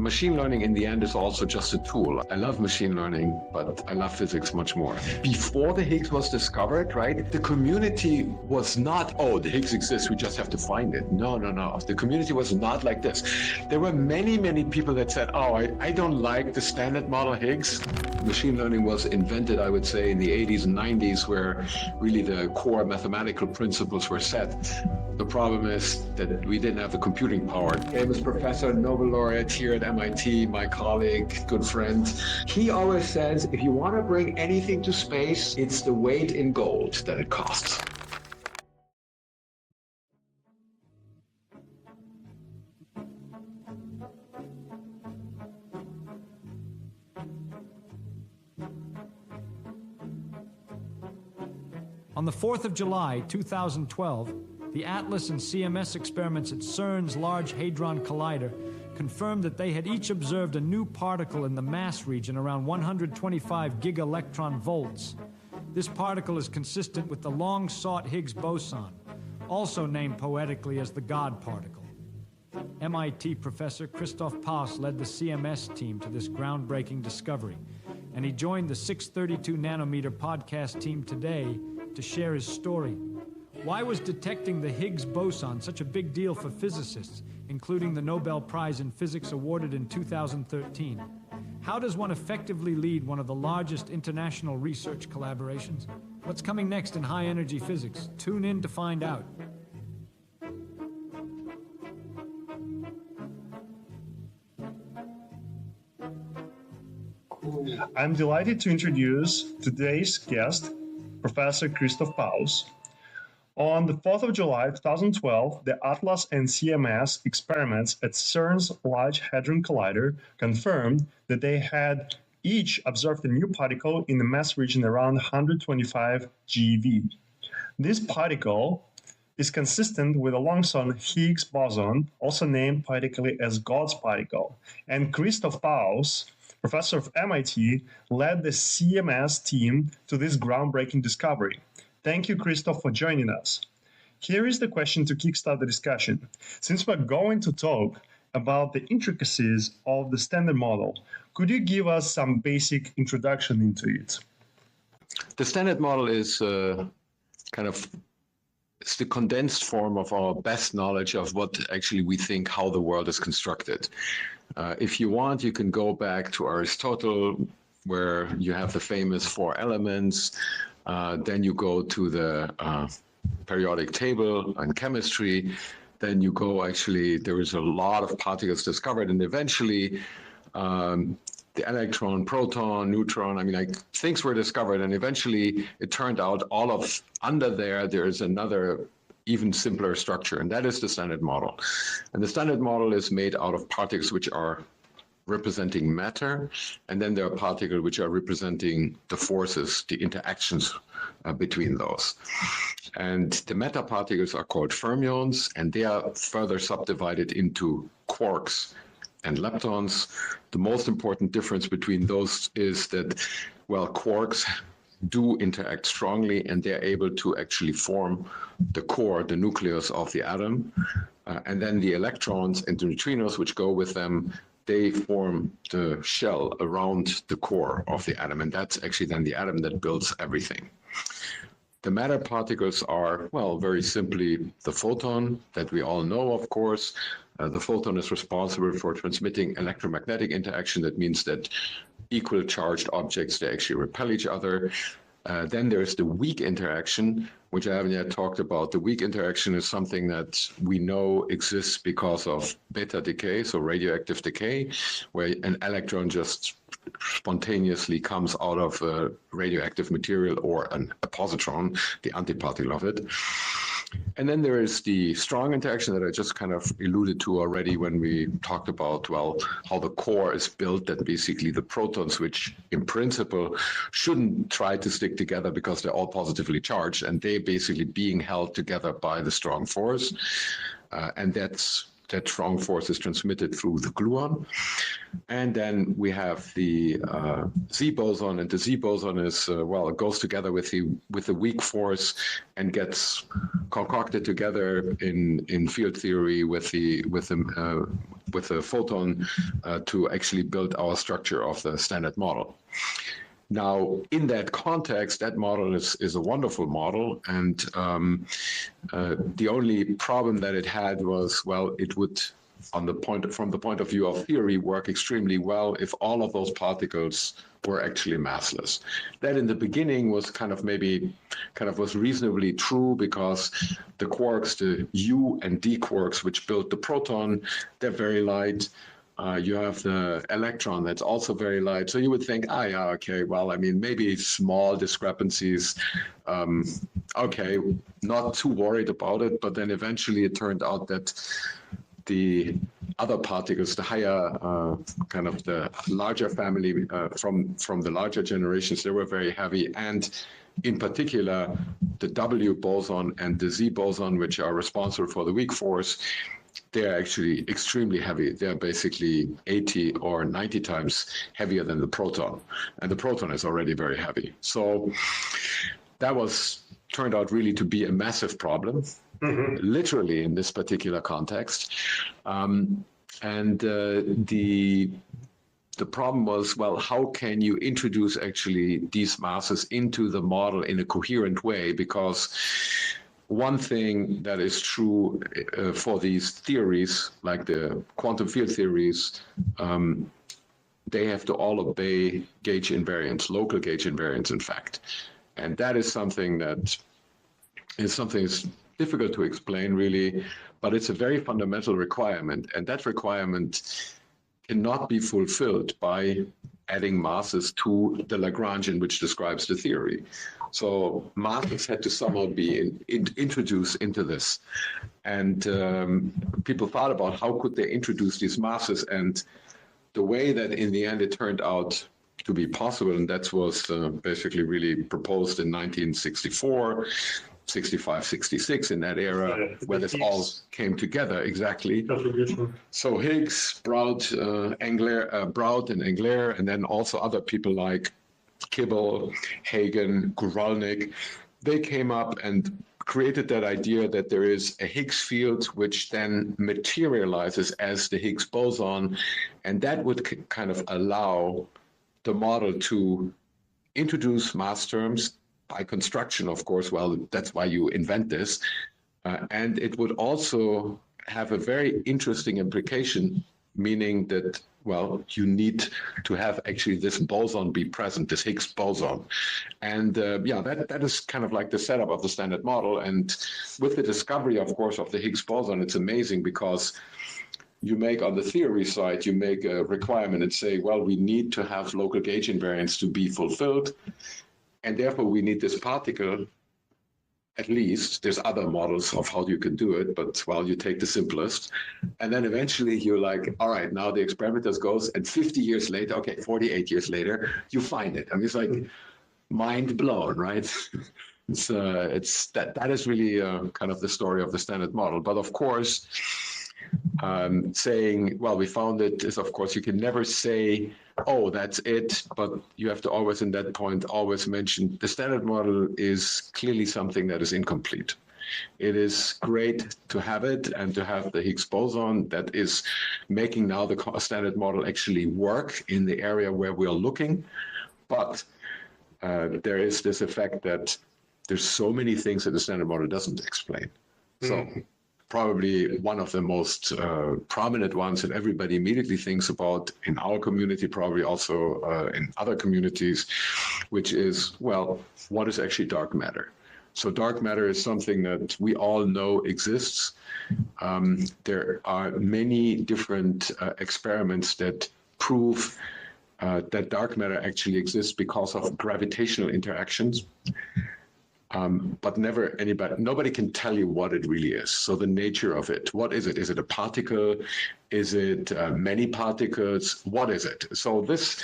machine learning in the end is also just a tool. I love machine learning, but I love physics much more. Before the Higgs was discovered, right, the community was not, oh, the Higgs exists, we just have to find it. No. The community was not like this. There were many people that said, oh, I don't like the standard model Higgs. Machine learning was invented, I would say, in the 80s and 90s, where really the core mathematical principles were set. The problem is that we didn't have the computing power. Famous professor, Nobel laureate here at MIT, my colleague, good friend, he always says, if you want to bring anything to space, it's the weight in gold that it costs. On the 4th of July, 2012, the ATLAS and CMS experiments at CERN's Large Hadron Collider confirmed that they had each observed a new particle in the mass region around 125 giga-electron volts. This particle is consistent with the long-sought Higgs boson, also named poetically as the God particle. MIT professor Christoph Paus led the CMS team to this groundbreaking discovery, and he joined the 632 nanometer podcast team today to share his story. Why was detecting the Higgs boson such a big deal for physicists, including the Nobel Prize in Physics awarded in 2013? How does one effectively lead one of the largest international research collaborations? What's coming next in high-energy physics? Tune in to find out. I'm delighted to introduce today's guest, Professor Christoph Paus. On the 4th of July 2012, the ATLAS and CMS experiments at CERN's Large Hadron Collider confirmed that they had each observed a new particle in the mass region around 125 GeV. This particle is consistent with a long-sought Higgs boson, also named poetically as God's particle, and Christoph Paus, professor of MIT, led the CMS team to this groundbreaking discovery. Thank you, Christoph, for joining us. Here is the question to kickstart the discussion. Since we're going to talk about the intricacies of the standard model, could you give us some basic introduction into it? The standard model is it's the condensed form of our best knowledge of what actually we think how the world is constructed. If you want, you can go back to Aristotle, where you have the famous four elements. Then you go to the periodic table and chemistry. Then you go, there is a lot of particles discovered, and eventually the electron, proton, neutron, things were discovered, and eventually it turned out under there is another even simpler structure, and that is the standard model. And the standard model is made out of particles which are representing matter, and then there are particles which are representing the forces, the interactions between those. And the matter particles are called fermions, and they are further subdivided into quarks and leptons. The most important difference between those is that, quarks do interact strongly, and they're able to actually form the core, the nucleus of the atom. And then the electrons and the neutrinos, which go with them, they form the shell around the core of the atom. And that's actually then the atom that builds everything. The matter particles are, very simply the photon that we all know, of course. The photon is responsible for transmitting electromagnetic interaction. That means that equal charged objects, they actually repel each other. Then there's the weak interaction, which I haven't yet talked about. The weak interaction is something that we know exists because of beta decay, so radioactive decay, where an electron just spontaneously comes out of a radioactive material, or a positron, the antiparticle of it. And then there is the strong interaction that I just kind of alluded to already when we talked about, how the core is built, that basically the protons, which in principle shouldn't try to stick together because they're all positively charged, and they basically being held together by the strong force. And that's that strong force is transmitted through the gluon. And then we have the Z boson, and the Z boson is it goes together with the weak force and gets concocted together in field theory with the photon to actually build our structure of the standard model. Now, in that context, that model is a wonderful model, and the only problem that it had was, well, it would, from the point of view of theory, work extremely well if all of those particles were actually massless. That in the beginning was was reasonably true, because the quarks, the U and D quarks, which build the proton, they're very light. You have the electron that's also very light. So you would think, maybe small discrepancies. Not too worried about it. But then eventually it turned out that the other particles, the higher, the larger family from the larger generations, they were very heavy. And in particular, the W boson and the Z boson, which are responsible for the weak force, they're actually extremely heavy. They're basically 80 or 90 times heavier than the proton. And the proton is already very heavy. So that turned out really to be a massive problem, literally in this particular context. The problem was, well, how can you introduce actually these masses into the model in a coherent way? Because one thing that is true for these theories, like the quantum field theories, they have to all obey gauge invariance, local gauge invariance, in fact. And that is something that is difficult to explain, really, but it's a very fundamental requirement. And that requirement cannot be fulfilled by adding masses to the Lagrangian, which describes the theory. So masses had to somehow be introduced into this. And people thought about how could they introduce these masses, and the way that in the end it turned out to be possible, and that was basically really proposed in 1964, 65, 66, in that era, where this all came together, exactly. So Higgs, Brout, Brout and Engler, and then also other people like Kibble, Hagen, Guralnik, they came up and created that idea that there is a Higgs field which then materializes as the Higgs boson, and that would kind of allow the model to introduce mass terms by construction, of course. Well, that's why you invent this. And it would also have a very interesting implication, meaning that, well, you need to have actually this boson be present, this Higgs boson. And that is kind of like the setup of the standard model. And with the discovery, of course, of the Higgs boson, it's amazing, because you make, on the theory side, you make a requirement and say, well, we need to have local gauge invariance to be fulfilled. And therefore, we need this particle, at least. There's other models of how you can do it, but, well, you take the simplest. And then eventually you're like, all right, now the experimenters goes, and 50 years later, 48 years later, you find it. I mean, it's like mind blown, right? That is really kind of the story of the standard model. But of course, saying, well, we found it is, of course, you can never say, oh, that's it, but you have to always, in that point, always mention the standard model is clearly something that is incomplete. It is great to have it and to have the Higgs boson that is making now the standard model actually work in the area where we're looking. But there is this effect that there's so many things that the standard model doesn't explain. So probably one of the most prominent ones that everybody immediately thinks about in our community, probably also in other communities, which is, well, what is actually dark matter? So dark matter is something that we all know exists. There are many different experiments that prove that dark matter actually exists because of gravitational interactions. But nobody can tell you what it really is. So the nature of it, what is it? Is it a particle? Is it many particles? What is it? So this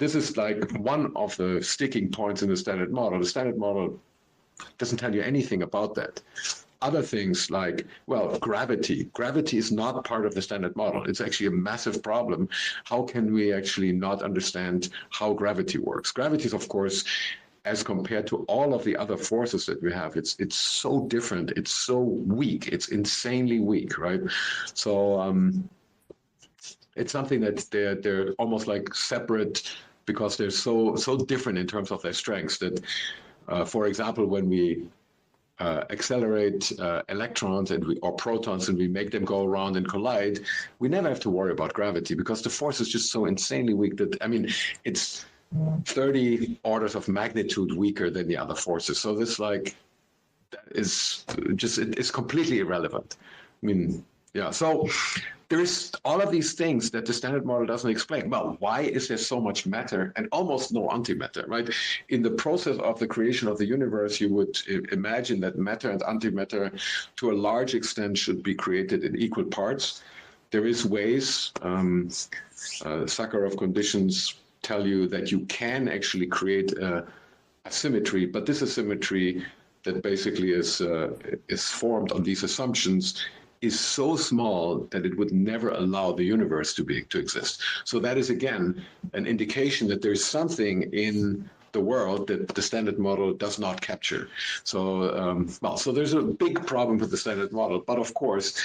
is like one of the sticking points in the standard model. The standard model doesn't tell you anything about that, other things like, well, gravity. Gravity is not part of the standard model. It's actually a massive problem. How can we actually not understand how gravity works? Gravity is, of course, as compared to all of the other forces that we have, it's so different. It's so weak. It's insanely weak, right? So it's something that they're almost like separate because they're so different in terms of their strengths that, for example, when we accelerate electrons or protons and we make them go around and collide, we never have to worry about gravity because the force is just so insanely weak that, I mean, it's 30 orders of magnitude weaker than the other forces. So this is just, it's completely irrelevant. I mean, yeah, so there's all of these things that the standard model doesn't explain. Well, why is there so much matter and almost no antimatter, right? In the process of the creation of the universe, you would imagine that matter and antimatter to a large extent should be created in equal parts. There is ways, Sakharov conditions tell you that you can actually create a symmetry, but this asymmetry that basically is formed on these assumptions is so small that it would never allow the universe to exist. So that is, again, an indication that there's something in the world that the standard model does not capture. So, so there's a big problem with the standard model. But of course,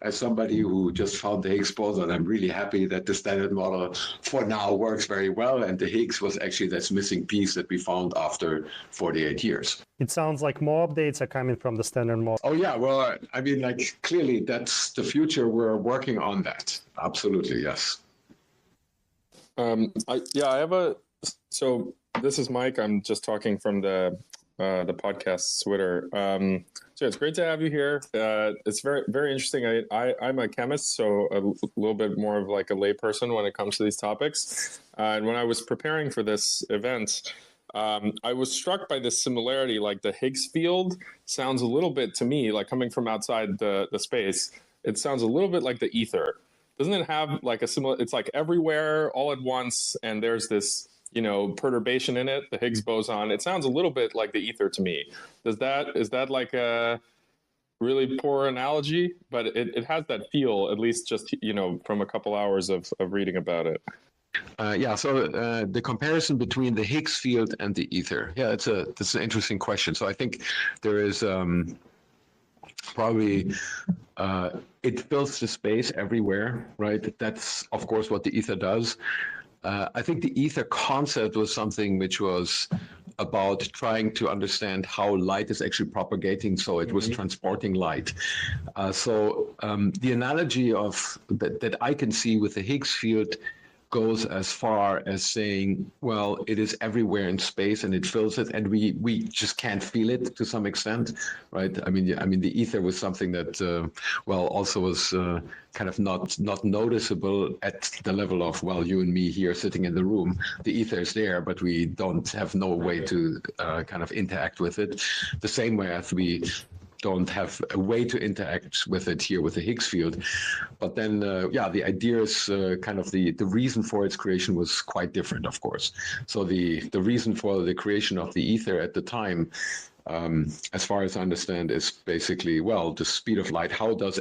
as somebody who just found the Higgs boson, I'm really happy that the standard model for now works very well. And the Higgs was actually this missing piece that we found after 48 years. It sounds like more updates are coming from the standard model. Oh, yeah. Well, I mean, like, clearly that's the future. We're working on that. Absolutely, yes. So this is Mike. I'm just talking from the podcast Twitter. So it's great to have you here. It's very, very interesting. I'm a chemist, so a little bit more of like a layperson when it comes to these topics. And when I was preparing for this event, I was struck by this similarity. Like the Higgs field sounds a little bit to me, like coming from outside the space, it sounds a little bit like the ether. Doesn't it have like a similar, it's like everywhere all at once, and there's this, perturbation in it, the Higgs boson. It sounds a little bit like the ether to me. Is that like a really poor analogy? But it has that feel, at least just, from a couple hours of reading about it. So the comparison between the Higgs field and the ether. Yeah, that's an interesting question. So I think there is probably it fills the space everywhere, right? That's of course what the ether does. I think the ether concept was something which was about trying to understand how light is actually propagating, so it was transporting light. The analogy of that I can see with the Higgs field goes as far as saying, well, it is everywhere in space and it fills it, and we just can't feel it to some extent, right? I mean, the ether was something that, also was kind of not noticeable at the level of, well, you and me here sitting in the room. The ether is there, but we don't have no way to kind of interact with it. The same way as we don't have a way to interact with it here with the Higgs field. But then, the idea is kind of the reason for its creation was quite different, of course. So the reason for the creation of the ether at the time, as far as I understand, is basically, the speed of light. How is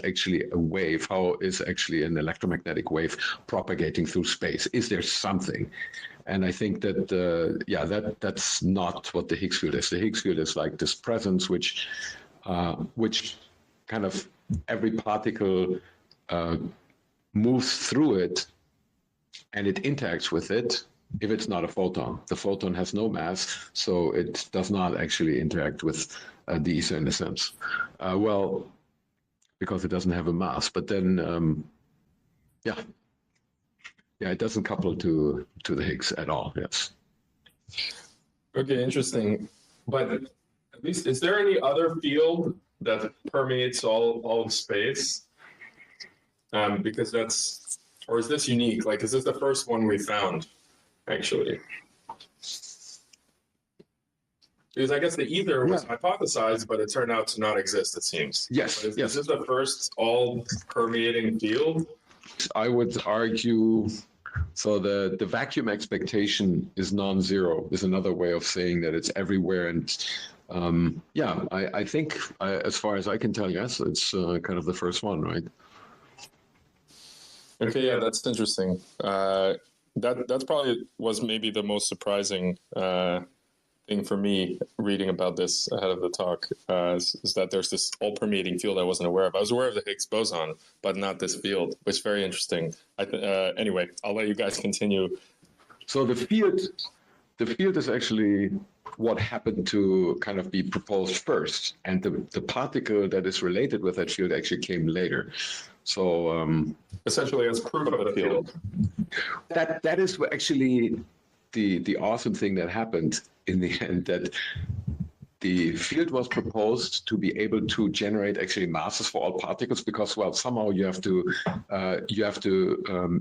actually an electromagnetic wave propagating through space? Is there something? And I think that, that's not what the Higgs field is. The Higgs field is like this presence which kind of every particle moves through it and it interacts with it. If it's not a photon, the photon has no mass, so it does not actually interact with the ether in a sense. Because it doesn't have a mass. But then, it doesn't couple to the Higgs at all. Yes. Okay, interesting. But at least, is there any other field that permeates all of space? Because or is this unique? Like, is this the first one we found, actually? Because I guess the ether was hypothesized, but it turned out to not exist, it seems. Yes. Is this the first all-permeating field? I would argue, so the vacuum expectation is non-zero, is another way of saying that it's everywhere and I think as far as I can tell, yes, it's kind of the first one, right? Okay, yeah, that's interesting. That's probably was maybe the most surprising thing for me reading about this ahead of the talk is that there's this all-permeating field I wasn't aware of. I was aware of the Higgs boson, but not this field, which is very interesting. Anyway, I'll let you guys continue. So the field is actually what happened to kind of be proposed first, and the particle that is related with that field actually came later. So essentially, as proof of the field. That is actually the awesome thing that happened in the end, that the field was proposed to be able to generate actually masses for all particles, because, well, somehow you have to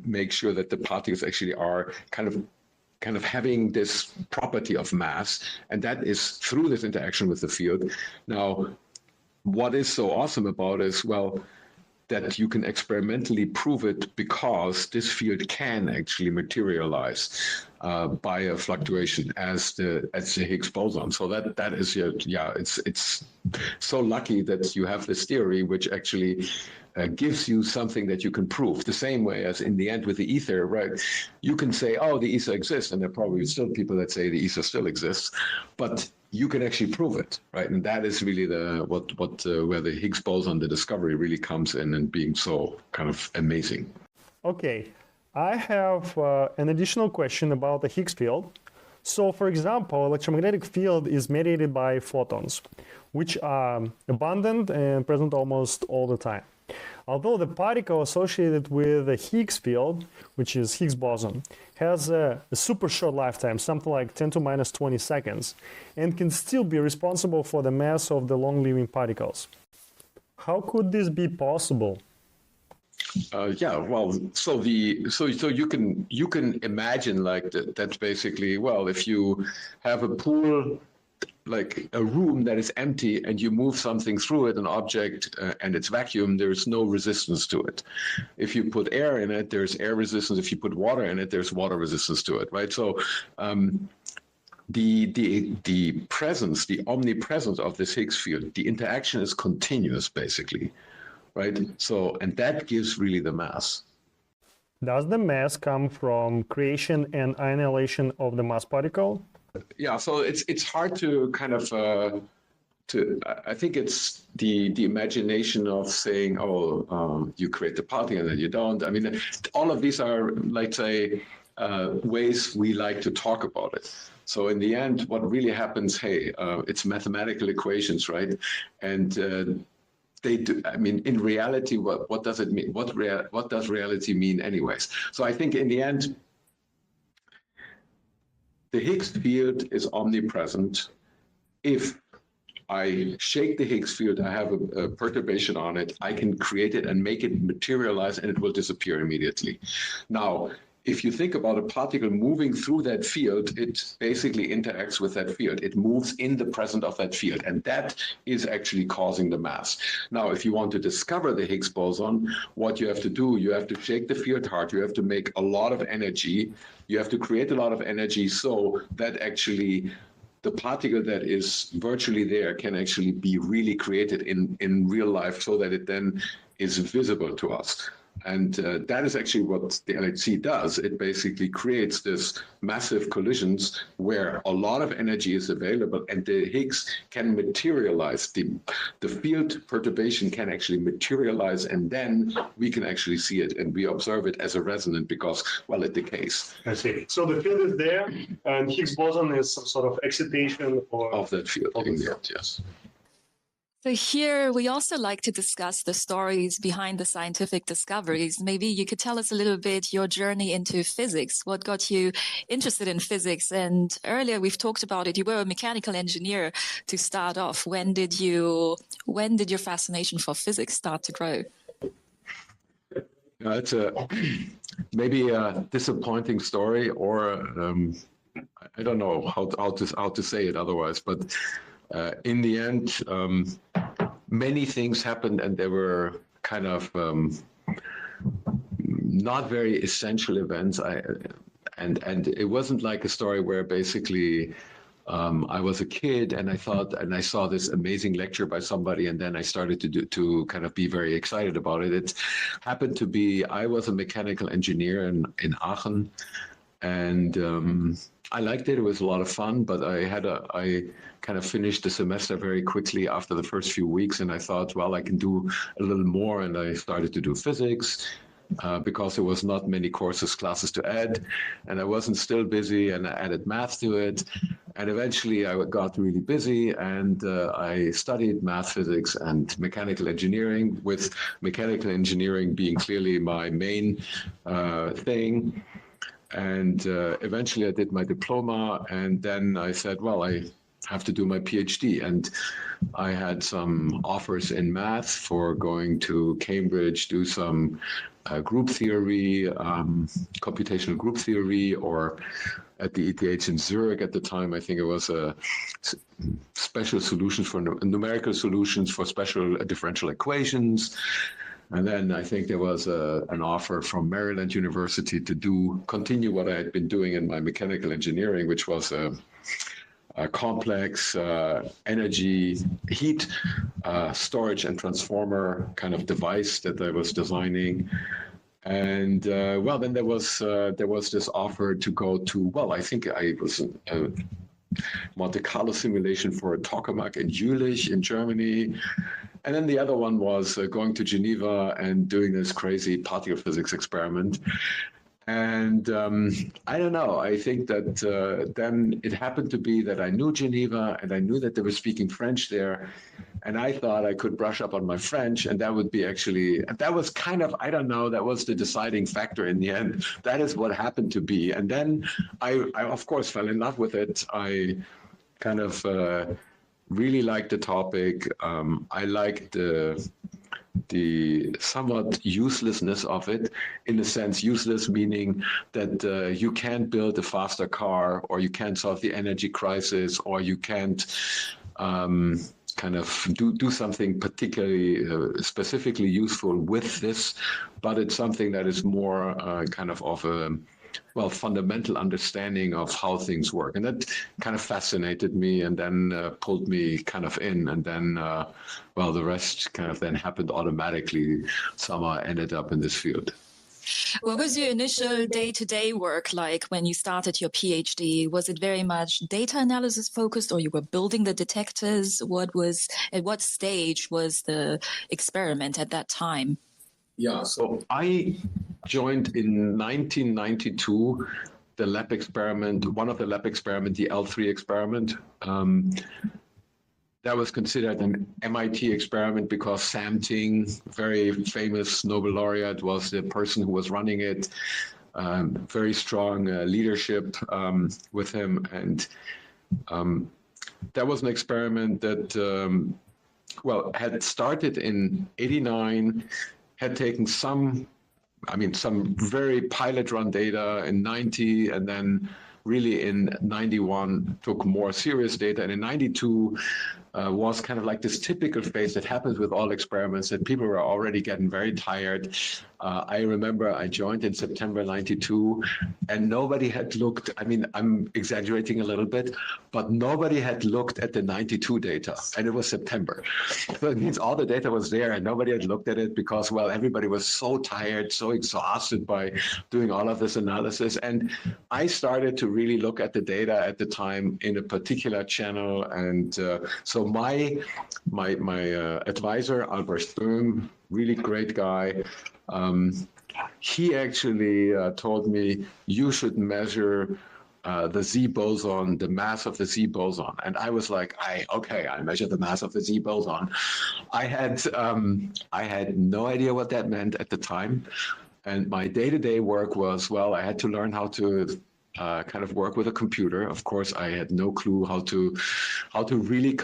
make sure that the particles actually are kind of having this property of mass, and that is through this interaction with the field. Now, what is so awesome about it is, well, that you can experimentally prove it, because this field can actually materialize by a fluctuation as the Higgs boson. So that is it's so lucky that you have this theory which actually gives you something that you can prove. The same way as in the end with the ether, right? You can say, oh, the ether exists, and there are probably still people that say the ether still exists, but you can actually prove it, right? And that is really where the Higgs boson, the discovery, really comes in and being so kind of amazing. Okay, I have an additional question about the Higgs field. So, for example, electromagnetic field is mediated by photons, which are abundant and present almost all the time. Although the particle associated with the Higgs field, which is Higgs boson, has a super short lifetime, something like 10 to minus 20 seconds, and can still be responsible for the mass of the long-living particles. How could this be possible? So you can imagine like that's basically, well, if you have a pool, like a room that is empty, and you move something through it, an object, and it's vacuum, there's no resistance to it. If you put air in it, there's air resistance. If you put water in it, there's water resistance to it, right? So the presence, the omnipresence of this Higgs field, the interaction is continuous, basically, right? So, and that gives really the mass. Does the mass come from creation and annihilation of the mass particle? Yeah, so it's hard to kind of I think it's the imagination of saying, you create the particle and then you don't. I mean, all of these are, let's say, ways we like to talk about it. So in the end, what really happens, it's mathematical equations, right? And they do. I mean, in reality, what does it mean? What does reality mean, anyways? So I think in the end, the Higgs field is omnipresent. If I shake the Higgs field, I have a perturbation on it, I can create it and make it materialize, and it will disappear immediately. Now, if you think about a particle moving through that field, it basically interacts with that field. It moves in the presence of that field, and that is actually causing the mass. Now, if you want to discover the Higgs boson, what you have to do, you have to shake the field hard. You have to make a lot of energy. You have to create a lot of energy so that actually the particle that is virtually there can actually be really created in real life, so that it then is visible to us. And that is actually what the LHC does. It basically creates this massive collisions where a lot of energy is available, and the Higgs can materialize. The field perturbation can actually materialize, and then we can actually see it, and we observe it as a resonant because, well, it decays. I see. So the field is there, and Higgs boson is some sort of excitation of that field. Yes. So here we also like to discuss the stories behind the scientific discoveries. Maybe you could tell us a little bit your journey into physics. What got you interested in physics? And earlier we've talked about it. You were a mechanical engineer to start off. When did your fascination for physics start to grow? It's maybe a disappointing story, or I don't know how to say it otherwise, but. In the end, many things happened, and they were kind of not very essential events. And it wasn't like a story where basically I was a kid and I saw this amazing lecture by somebody, and then I started to kind of be very excited about it. It happened to be, I was a mechanical engineer in Aachen, and I liked it. It was a lot of fun, but I kind of finished the semester very quickly after the first few weeks, and I thought, well, I can do a little more, and I started to do physics. Because there was not many classes to add, and I wasn't still busy, and I added math to it. And eventually I got really busy, and I studied math, physics, and mechanical engineering, with mechanical engineering being clearly my main thing. And eventually I did my diploma, and then I said, well, I have to do my PhD. And I had some offers in math for going to Cambridge, do some group theory, computational group theory, or at the ETH in Zurich at the time, I think it was a special solutions for numerical solutions for special differential equations. And then I think there was an offer from Maryland University to continue what I had been doing in my mechanical engineering, which was a complex energy, heat, storage and transformer kind of device that I was designing. And well, then there was this offer to go to, well, I think I was a Monte Carlo simulation for a tokamak in Jülich in Germany. And then the other one was going to Geneva and doing this crazy particle physics experiment. And I don't know, I think that then it happened to be that I knew Geneva, and I knew that they were speaking French there. And I thought I could brush up on my French, and that would be actually, that was kind of, I don't know, that was the deciding factor in the end. That is what happened to be. And then I of course, fell in love with it. I kind of really liked the topic. I liked the somewhat uselessness of it, in a sense, useless meaning that you can't build a faster car, or you can't solve the energy crisis, or you can't kind of do something particularly specifically useful with this, but it's something that is more kind of a fundamental understanding of how things work. And that kind of fascinated me, and then pulled me kind of in. And then, the rest kind of then happened automatically. Somehow I ended up in this field. What was your initial day-to-day work like when you started your PhD? Was it very much data analysis focused, or you were building the detectors? At what stage was the experiment at that time? Yeah, so I joined in 1992 the lab experiment, one of the lab experiment, the L3 experiment. That was considered an MIT experiment because Sam Ting, very famous Nobel laureate, was the person who was running it. Very strong leadership with him. And that was an experiment that, had started in '89, had taken some very pilot run data in 90, and then really in 91 took more serious data. And in 92 was kind of like this typical phase that happens with all experiments, that people were already getting very tired. I remember I joined in September 92, and nobody had looked, I'm exaggerating a little bit, but nobody had looked at the 92 data, and it was September. So it means all the data was there, and nobody had looked at it because, everybody was so tired, so exhausted by doing all of this analysis. And I started to really look at the data at the time in a particular channel. And so my advisor, Albert Böhm, really great guy, he actually told me, you should measure the Z boson, the mass of the Z boson. And I was like, I measure the mass of the Z boson. I had no idea what that meant at the time. And my day-to-day work was, I had to learn how to kind of work with a computer. Of course, I had no clue how to really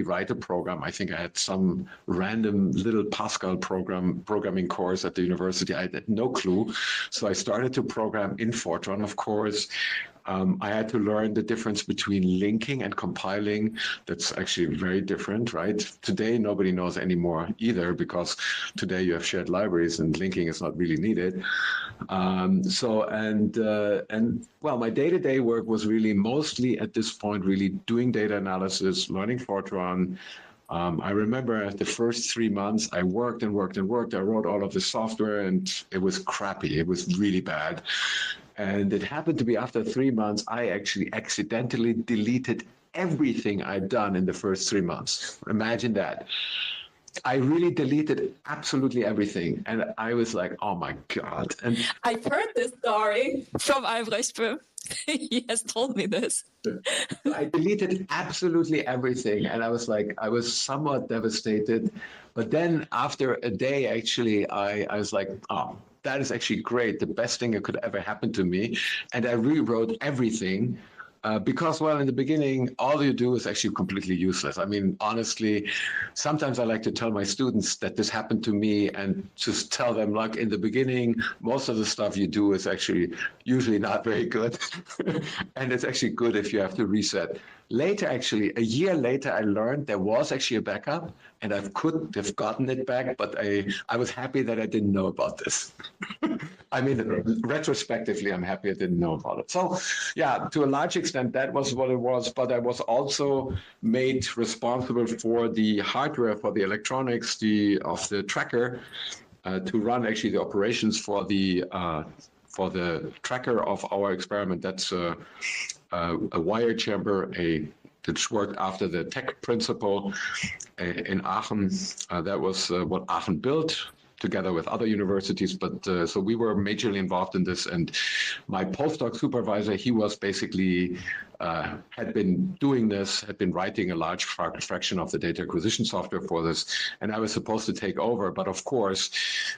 write a program. I think I had some random little Pascal programming course at the university. I had no clue. So I started to program in Fortran, of course. I had to learn the difference between linking and compiling. That's actually very different, right? Today, nobody knows anymore either, because today you have shared libraries and linking is not really needed. Well, my day-to-day work was really mostly at this point, really doing data analysis, learning Fortran. I remember the first 3 months, I worked and worked and worked. I wrote all of the software and it was crappy. It was really bad. And it happened to be after 3 months, I actually accidentally deleted everything I'd done in the first 3 months. Imagine that. I really deleted absolutely everything. And I was like, oh my God. And I've heard this story from Albrecht Böhm. He has told me this. I deleted absolutely everything. And I was like, I was somewhat devastated. But then after a day, actually, I was like, oh, that is actually great. The best thing that could ever happen to me. And I rewrote everything. Because, well, in the beginning, all you do is actually completely useless. I mean, honestly, sometimes I like to tell my students that this happened to me and just tell them, like, in the beginning, most of the stuff you do is actually usually not very good. And it's actually good if you have to reset. Later, actually, a year later, I learned there was actually a backup and I could have gotten it back, but I was happy that I didn't know about this. I mean, retrospectively, I'm happy I didn't know about it. So, yeah, to a large extent, that was what it was. But I was also made responsible for the hardware, for the electronics of the tracker, to run actually the operations for the tracker of our experiment. That's a wire chamber, which worked after the tech principle in Aachen. That was what Aachen built together with other universities. But so we were majorly involved in this. And my postdoc supervisor, he was basically had been doing this, had been writing a large fraction of the data acquisition software for this. And I was supposed to take over. But of course,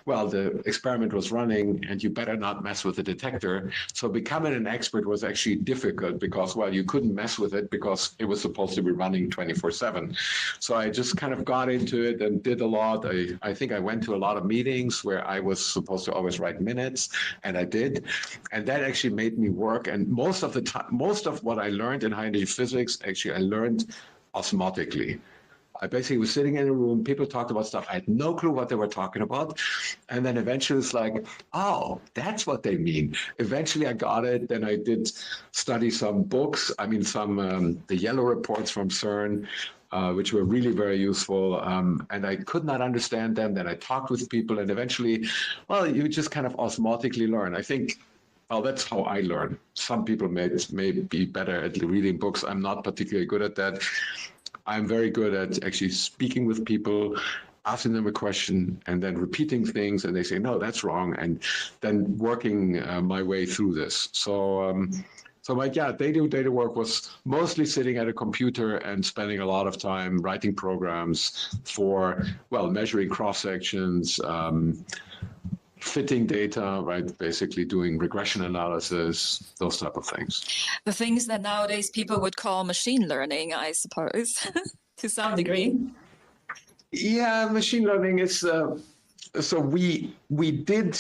well, the experiment was running and you better not mess with the detector. So becoming an expert was actually difficult because, well, you couldn't mess with it because it was supposed to be running 24/7. So I just kind of got into it and did a lot. I think I went to a lot of meetings where I was supposed to always write minutes, and I did. And that actually made me work. And most of the time, most of what I learned in high energy physics, actually, I learned osmotically. I basically was sitting in a room, people talked about stuff, I had no clue what they were talking about. And then eventually it's like, oh, that's what they mean. Eventually I got it, then I did study some books, I mean, the yellow reports from CERN, which were really very useful. And I could not understand them. Then I talked with people and eventually, well, you just kind of osmotically learn. I think, well, that's how I learn. Some people may be better at reading books. I'm not particularly good at that. I'm very good at actually speaking with people, asking them a question, and then repeating things, and they say, no, that's wrong, and then working my way through this. So my data work was mostly sitting at a computer and spending a lot of time writing programs for, well, measuring cross-sections, fitting data, right? Basically doing regression analysis, those type of things. The things that nowadays people would call machine learning, I suppose, to some degree. Yeah, machine learning is, so we did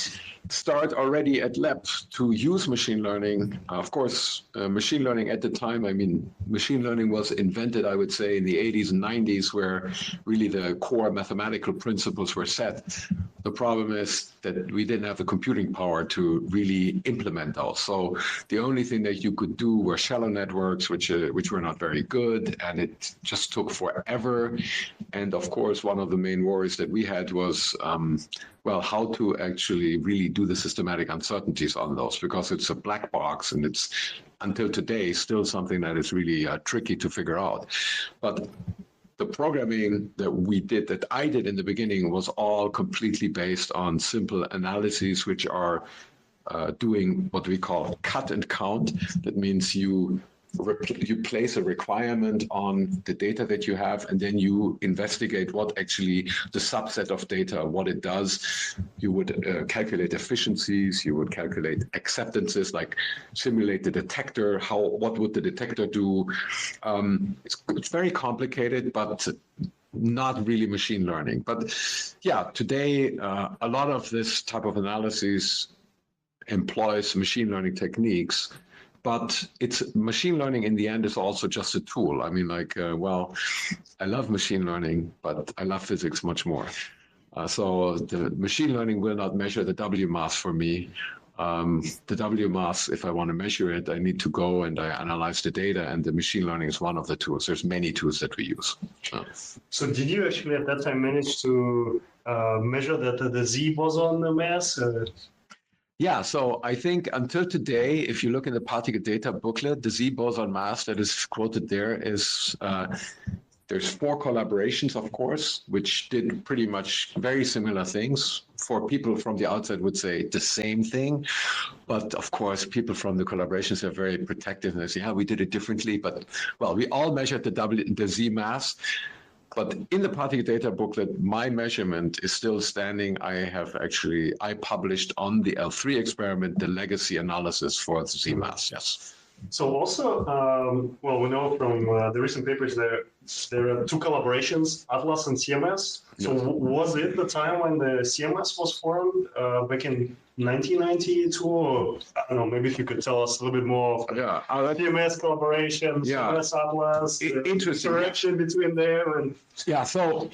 start already at LEP to use machine learning. Of course, machine learning at the time, I mean, machine learning was invented, I would say, in the 80s and 90s, where really the core mathematical principles were set. The problem is that we didn't have the computing power to really implement those. So the only thing that you could do were shallow networks, which were not very good, and it just took forever. And of course, one of the main worries that we had was, well, how to actually really do the systematic uncertainties on those, because it's a black box and it's, until today, still something that is really tricky to figure out. But the programming that I did in the beginning was all completely based on simple analyses, which are doing what we call cut and count. That means you place a requirement on the data that you have, and then you investigate what actually the subset of data, what it does. You would calculate efficiencies, you would calculate acceptances, like simulate the detector, what would the detector do. It's very complicated, but not really machine learning. But yeah, today, a lot of this type of analysis employs machine learning techniques. but it's machine learning in the end is also just a tool. I mean, like, well, I love machine learning, but I love physics much more. So the machine learning will not measure the W mass for me. The W mass, if I want to measure it, I need to go and I analyze the data, and the machine learning is one of the tools. There's many tools that we use. So did you actually at that time manage to measure the Z boson mass? Yeah, so I think until today, if you look in the particle data booklet, the Z boson mass that is quoted there is, there's 4 collaborations, of course, which did pretty much very similar things. For people from the outside would say the same thing. But of course, people from the collaborations are very protective and they say, yeah, we did it differently. But well, we all measured the Z mass. But in the particle data booklet, my measurement is still standing. I published on the L3 experiment, the legacy analysis for the Z mass, yes. So also, well, we know from the recent papers there are 2 collaborations, Atlas and CMS. So was it the time when the CMS was formed back in 1992? Or, I don't know, maybe if you could tell us a little bit more of CMS collaboration, CMS Atlas, interesting interaction between them. And yeah, so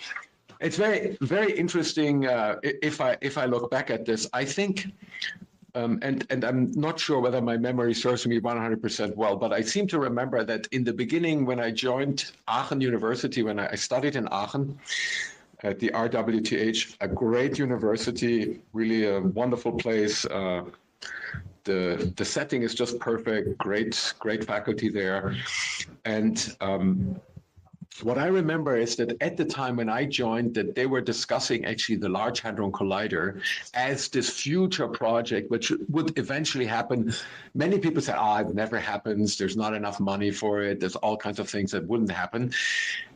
it's very, very interesting. If I look back at this, I think. And I'm not sure whether my memory serves me 100% well, but I seem to remember that in the beginning, when I joined Aachen University, when I studied in Aachen at the RWTH, a great university, really a wonderful place. The setting is just perfect, great faculty there. And what I remember is that at the time when I joined, that they were discussing actually the Large Hadron Collider as this future project, which would eventually happen. Many people say, it never happens. There's not enough money for it. There's all kinds of things that wouldn't happen.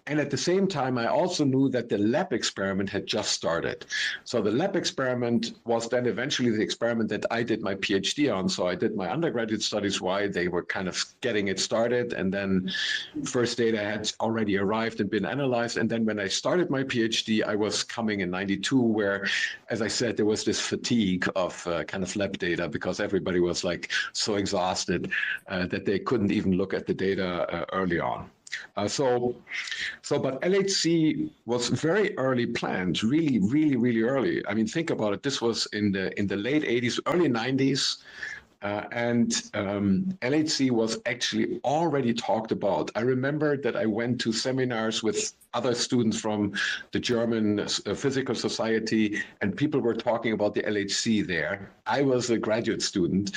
And at the same time, I also knew that the lab experiment had just started. So the lab experiment was then eventually the experiment that I did my PhD on. So I did my undergraduate studies while they were kind of getting it started. And then first data had already arrived and been analyzed. And then when I started my PhD, I was coming in 92, where, as I said, there was this fatigue of kind of lab data because everybody was like so exhausted that they couldn't even look at the data early on. But LHC was very early planned, really early. I mean, think about it. This was in the late 80s, early 90s. And LHC was actually already talked about. I remember that I went to seminars with other students from the German Physical Society, and people were talking about the LHC there. I was a graduate student,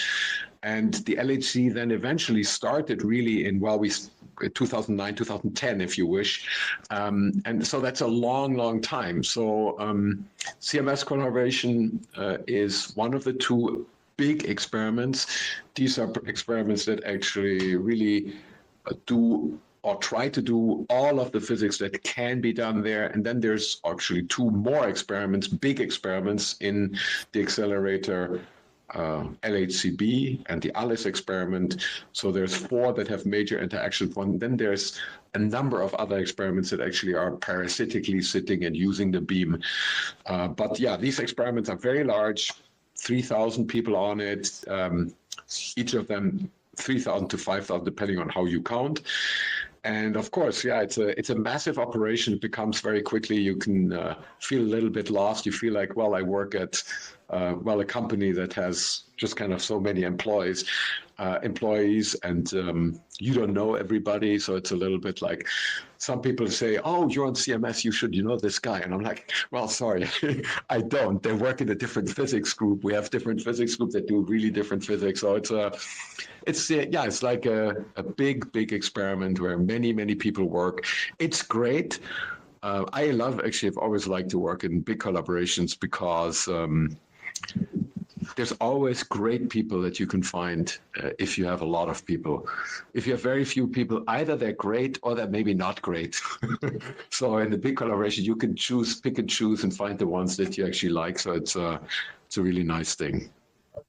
and the LHC then eventually started really in, 2009, 2010, if you wish. And so that's a long time. So CMS collaboration is one of the 2 big experiments. These are experiments that actually really do or try to do all of the physics that can be done there. And then there's actually 2 more experiments, big experiments in the accelerator LHCb and the ALICE experiment. So there's 4 that have major interaction points. Then there's a number of other experiments that actually are parasitically sitting and using the beam. But yeah, these experiments are very large. 3,000 people on it, each of them 3,000 to 5,000, depending on how you count. And of course, yeah, it's a massive operation. It becomes very quickly, you can feel a little bit lost. You feel like, well, I work at, a company that has just kind of so many employees, and you don't know everybody. So it's a little bit like, some people say, oh, you're on CMS, you should, this guy. And I'm like, well, sorry, I don't. They work in a different physics group. We have different physics groups that do really different physics. So it's like a big experiment where many people work. It's great. I've always liked to work in big collaborations because there's always great people that you can find if you have a lot of people. If you have very few people, either they're great or they're maybe not great. So in the big collaboration, you can pick and choose and find the ones that you actually like. So it's a really nice thing.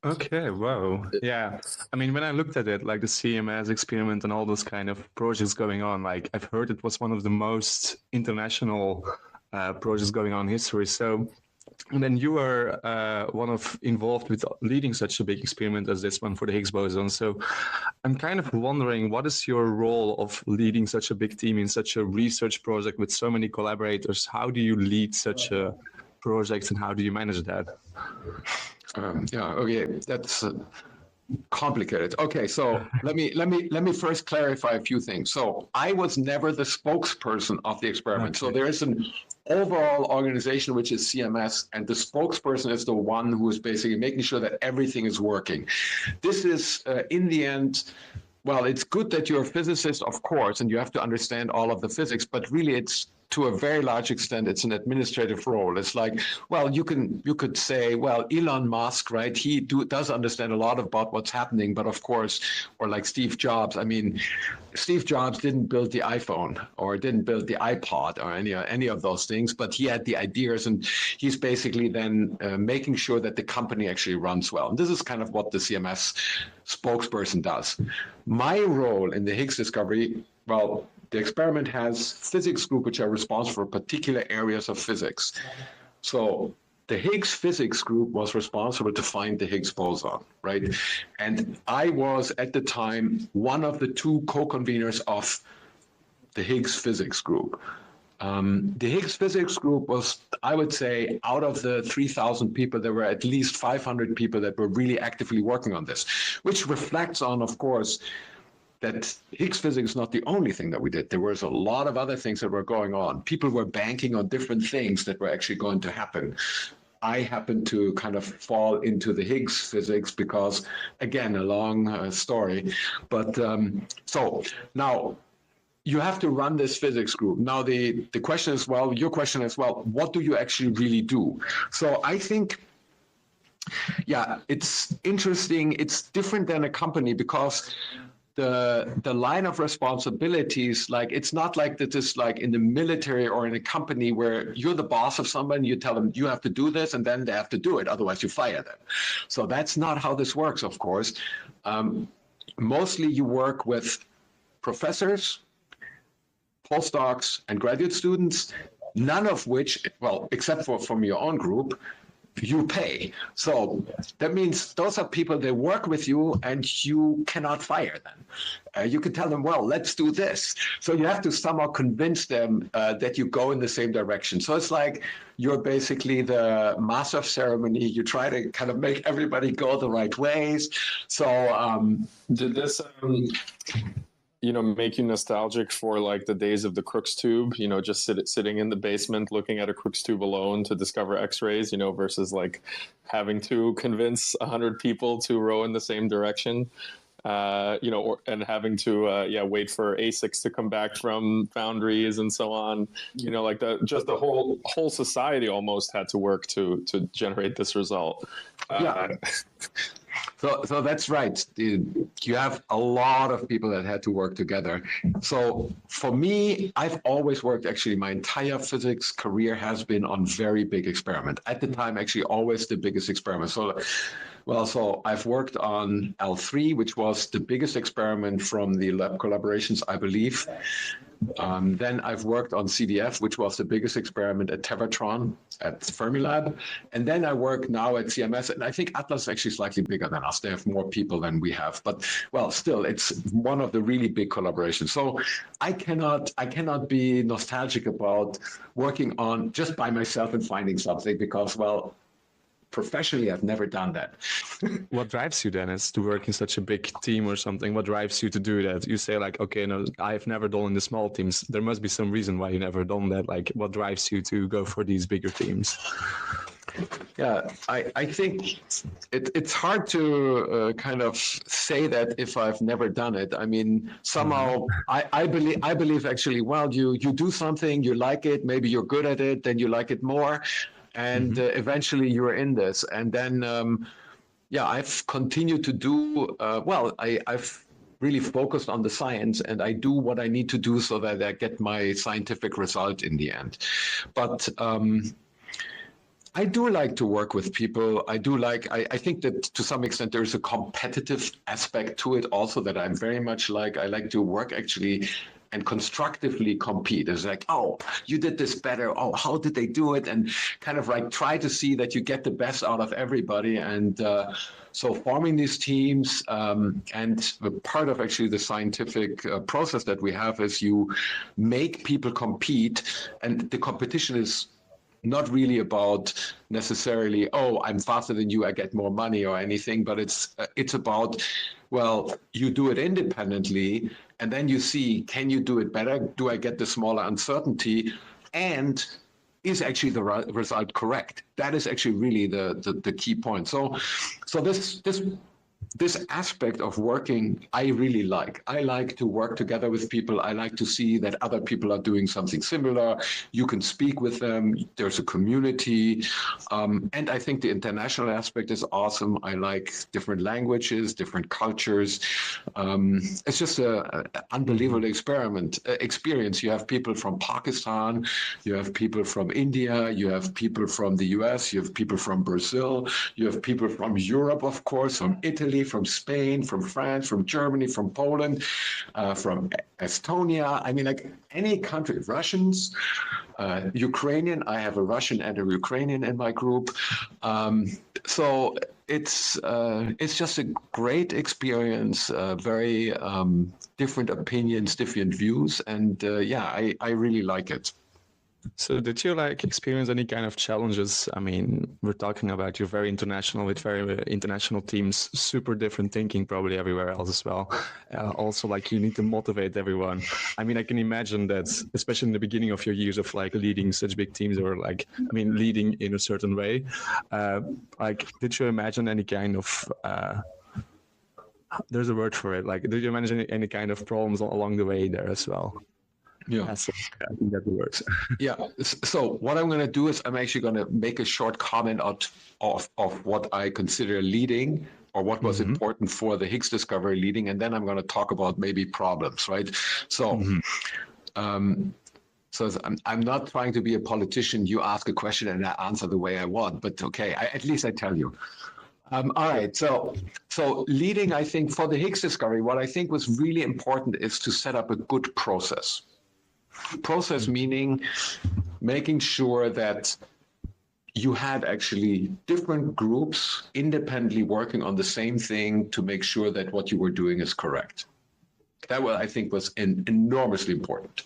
Okay, wow. Yeah. I mean, when I looked at it, like the CMS experiment and all those kind of projects going on, like I've heard it was one of the most international projects going on in history. So And then you were involved with leading such a big experiment as this one for the Higgs boson. So I'm kind of wondering, what is your role of leading such a big team in such a research project with so many collaborators? How do you lead such a project, and how do you manage that? Okay, that's complicated. Okay, so let me first clarify a few things. So I was never the spokesperson of the experiment. Okay. So there is an overall organization, which is CMS, and the spokesperson is the one who is basically making sure that everything is working. This is, in the end, well, it's good that you're a physicist, of course, and you have to understand all of the physics, but really it's, to a very large extent, it's an administrative role. It's like, well, you could say, well, Elon Musk, right? He does understand a lot about what's happening, but of course, or like Steve Jobs. I mean, Steve Jobs didn't build the iPhone or didn't build the iPod or any of those things, but he had the ideas, and he's basically then making sure that the company actually runs well. And this is kind of what the CMS spokesperson does. My role in the Higgs discovery, well, the experiment has physics group which are responsible for particular areas of physics. So the Higgs physics group was responsible to find the Higgs boson, right? And I was at the time one of the two co-conveners of the Higgs physics group. The Higgs physics group was, I would say, out of the 3,000 people, there were at least 500 people that were really actively working on this, which reflects on, of course, that Higgs physics is not the only thing that we did. There was a lot of other things that were going on. People were banking on different things that were actually going to happen. I happened to kind of fall into the Higgs physics because, again, a long story. But so now you have to run this physics group. Now the question is, well, your question is, well, what do you actually really do? So I think, yeah, it's interesting. It's different than a company because the line of responsibilities, like, it's not like that is like in the military or in a company where you're the boss of someone, you tell them you have to do this, and then they have to do it, otherwise you fire them. So that's not how this works, of course. Mostly you work with professors, postdocs, and graduate students, none of which, well, except for from your own group, you pay. So that means those are people, they work with you and you cannot fire them. You can tell them, well, let's do this. So you have to somehow convince them that you go in the same direction. So it's like you're basically the master of ceremony. You try to kind of make everybody go the right ways. So did this make you nostalgic for like the days of the Crookes tube, just sitting in the basement looking at a Crookes tube alone to discover X-rays, versus like having to convince 100 people to row in the same direction, and having to wait for ASICs to come back from foundries and so on. Like the whole society almost had to work to generate this result. So that's right. You have a lot of people that had to work together. So for me, I've always worked, actually, my entire physics career has been on very big experiment. At the time, actually, always the biggest experiment. So I've worked on L3, which was the biggest experiment from the lab collaborations, I believe. Then I've worked on CDF, which was the biggest experiment at Tevatron at Fermilab. And then I work now at CMS, and I think Atlas is actually slightly bigger than us. They have more people than we have, but well, still, it's one of the really big collaborations. So I cannot be nostalgic about working on just by myself and finding something because, well, professionally, I've never done that. What drives you then is to work in such a big team or something? What drives you to do that? You say like, okay, no, I've never done in the small teams. There must be some reason why you never done that. Like, what drives you to go for these bigger teams? Yeah, I think it's hard to kind of say that if I've never done it. I mean, somehow I believe actually, well, you do something, you like it, maybe you're good at it, then you like it more. And eventually you're in this. And then, I've continued to do, I've really focused on the science, and I do what I need to do so that I get my scientific result in the end. But I do like to work with people. I think that to some extent there's a competitive aspect to it also that I'm very much like. I like to work actually and constructively compete. It's like, oh, you did this better. Oh, how did they do it? And kind of like try to see that you get the best out of everybody. And so forming these teams, and part of actually the scientific process that we have is you make people compete, and the competition is not really about necessarily, oh, I'm faster than you, I get more money or anything, but it's about, well, you do it independently, and then you see, can you do it better? Do I get the smaller uncertainty? And is actually the result correct? That is actually really the key point. So this aspect of working, I really like. I like to work together with people. I like to see that other people are doing something similar. You can speak with them. There's a community. And I think the international aspect is awesome. I like different languages, different cultures. It's just an unbelievable experience. You have people from Pakistan. You have people from India. You have people from the US. You have people from Brazil. You have people from Europe, of course, from Italy, from Spain, from France, from Germany, from Poland, from Estonia. I mean, like any country, Russians, Ukrainian. I have a Russian and a Ukrainian in my group. So it's just a great experience, very different opinions, different views. And I really like it. So did you experience any kind of challenges? I mean, we're talking about you're very international with very international teams, super different thinking probably everywhere else as well. Also, you need to motivate everyone. I mean, I can imagine that, especially in the beginning of your years of leading such big teams or leading in a certain way. Did you imagine any kind of there's a word for it. Did you imagine any kind of problems along the way there as well? Yeah, I think that works. Yeah. So what I'm going to do is I'm actually going to make a short comment of what I consider leading, or what was important for the Higgs discovery leading, and then I'm going to talk about maybe problems, right? So, so I'm not trying to be a politician. You ask a question and I answer the way I want, but okay, at least I tell you. All right. So leading, I think, for the Higgs discovery, what I think was really important is to set up a good process. Process meaning making sure that you had actually different groups independently working on the same thing to make sure that what you were doing is correct. That, I think, was enormously important.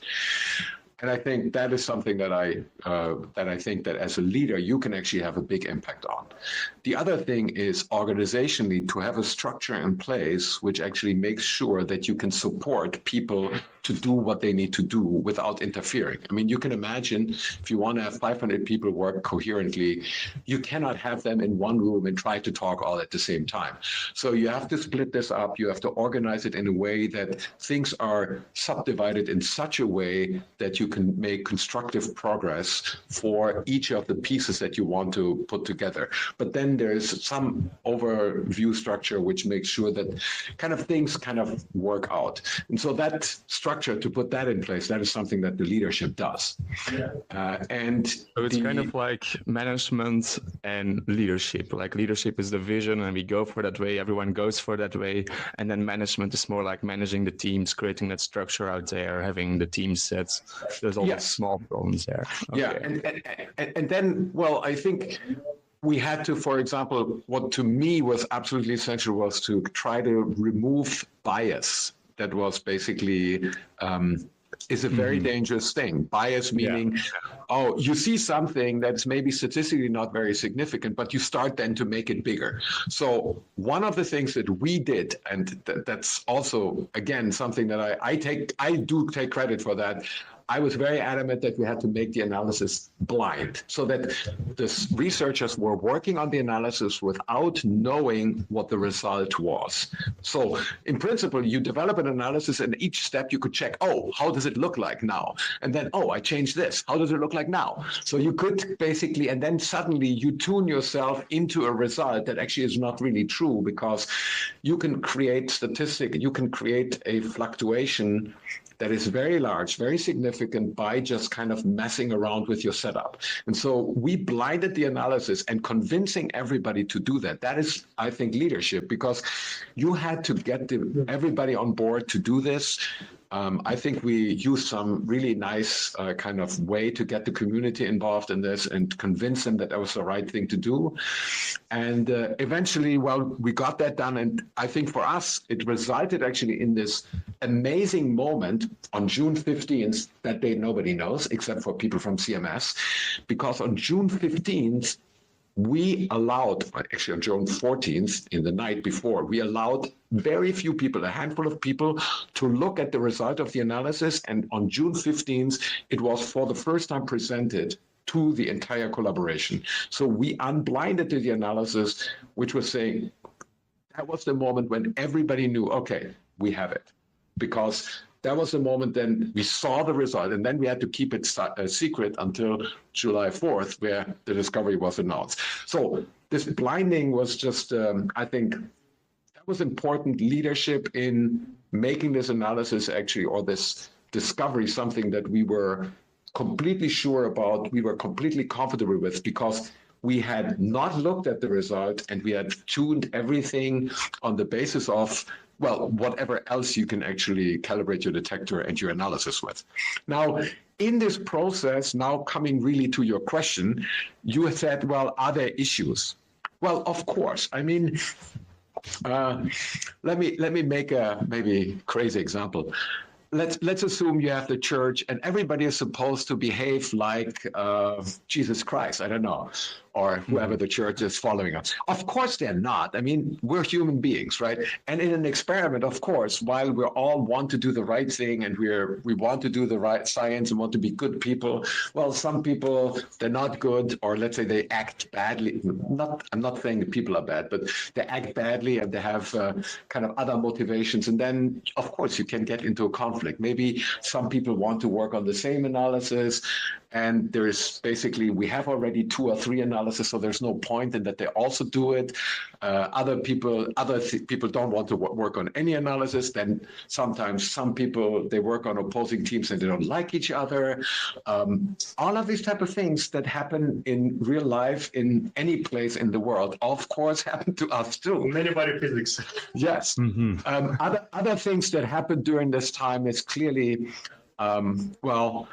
And I think that is something that I think that as a leader, you can actually have a big impact on. The other thing is organizationally to have a structure in place which actually makes sure that you can support people to do what they need to do without interfering. I mean, you can imagine if you want to have 500 people work coherently, you cannot have them in one room and try to talk all at the same time. So you have to split this up. You have to organize it in a way that things are subdivided in such a way that you can make constructive progress for each of the pieces that you want to put together. But then there's some overview structure which makes sure that things work out. And so that structure, to put that in place, that is something that the leadership does. And so it's kind of like management and leadership. Leadership is the vision and we go for that way, everyone goes for that way. And then management is more like managing the teams, creating that structure out there, having the team sets. There's all these small problems there. Okay. Yeah, and then, well, I think we had to, for example, what to me was absolutely essential was to try to remove bias. That was basically is a very dangerous thing. Bias meaning, oh, you see something that's maybe statistically not very significant, but you start then to make it bigger. So one of the things that we did, and that's also, again, something that I do take credit for that, I was very adamant that we had to make the analysis blind so that the researchers were working on the analysis without knowing what the result was. So in principle, you develop an analysis and each step you could check, oh, how does it look like now? And then, oh, I changed this. How does it look like now? So you could basically, and then suddenly you tune yourself into a result that actually is not really true because you can create you can create a fluctuation that is very large, very significant by just messing around with your setup. And so we blinded the analysis and convincing everybody to do that. That is, I think, leadership, because you had to get everybody on board to do this. I think we used some really nice kind of way to get the community involved in this and convince them that that was the right thing to do. And eventually, well, we got that done. And I think for us, it resulted actually in this amazing moment on June 15th. That date nobody knows except for people from CMS, because on June 15th, we allowed, actually on June 14th, in the night before, we allowed very few people, a handful of people, to look at the result of the analysis. And on June 15th, it was for the first time presented to the entire collaboration. So we unblinded the analysis, which was saying, that was the moment when everybody knew, okay, we have it. Because that was the moment then we saw the result, and then we had to keep it secret until July 4th, where the discovery was announced. So this blinding was just, I think, that was important leadership in making this analysis actually, or this discovery, something that we were completely sure about, we were completely comfortable with, because we had not looked at the result and we had tuned everything on the basis of, well, whatever else you can actually calibrate your detector and your analysis with. Now, in this process, now coming really to your question, you said, well, are there issues? Well, of course. I mean, let me make a maybe crazy example. Let's assume you have the church and everybody is supposed to behave like Jesus Christ, I don't know, or whoever the church is following us. Of course they're not. I mean, we're human beings, right? And in an experiment, of course, while we all want to do the right thing and we want to do the right science and want to be good people, well, some people, they're not good, or let's say they act badly. I'm not saying the people are bad, but they act badly and they have kind of other motivations. And then, of course, you can get into a conflict. Maybe some people want to work on the same analysis, and there's basically, we have already 2 or 3 analysis, so there's no point in that they also do it. Other people don't want to work on any analysis. Then sometimes some people, they work on opposing teams and they don't like each other. All of these type of things that happen in real life in any place in the world, of course, happen to us too. Many body physics. Yes. Other things that happened during this time is clearly, well,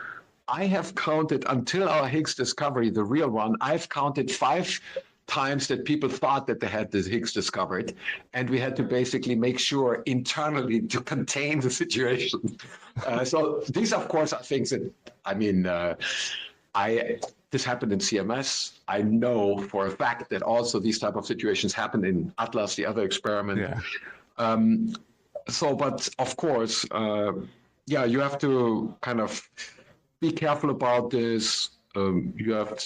I have counted, until our Higgs discovery, the real one, I've counted 5 times that people thought that they had the Higgs discovered, and we had to basically make sure internally to contain the situation. So these, of course, are things that, I mean, this happened in CMS. I know for a fact that also these type of situations happen in Atlas, the other experiment. Yeah. But of course, yeah, you have to kind of be careful about this. You have,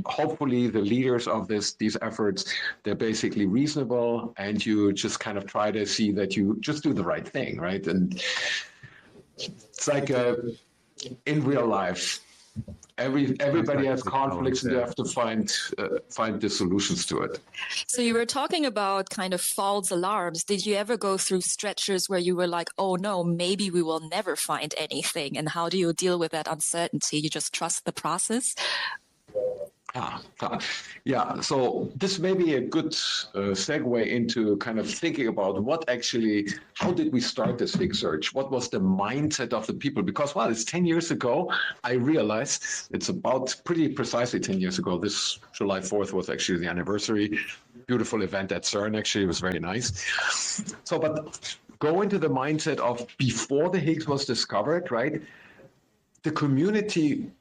hopefully the leaders of these efforts, they're basically reasonable, and you just kind of try to see that you just do the right thing, right? And it's like in real life, everybody has conflicts, and you have to find the solutions to it. So you were talking about kind of false alarms. Did you ever go through stretches where you were like, oh no, maybe we will never find anything? And how do you deal with that uncertainty? You just trust the process? Yeah, so this may be a good segue into kind of thinking about how did we start this Higgs search? What was the mindset of the people? Because, well, it's 10 years ago, I realized it's about pretty precisely 10 years ago. This July 4th was actually the anniversary. Beautiful event at CERN, actually, it was very nice. So, but go into the mindset of before the Higgs was discovered, right? The community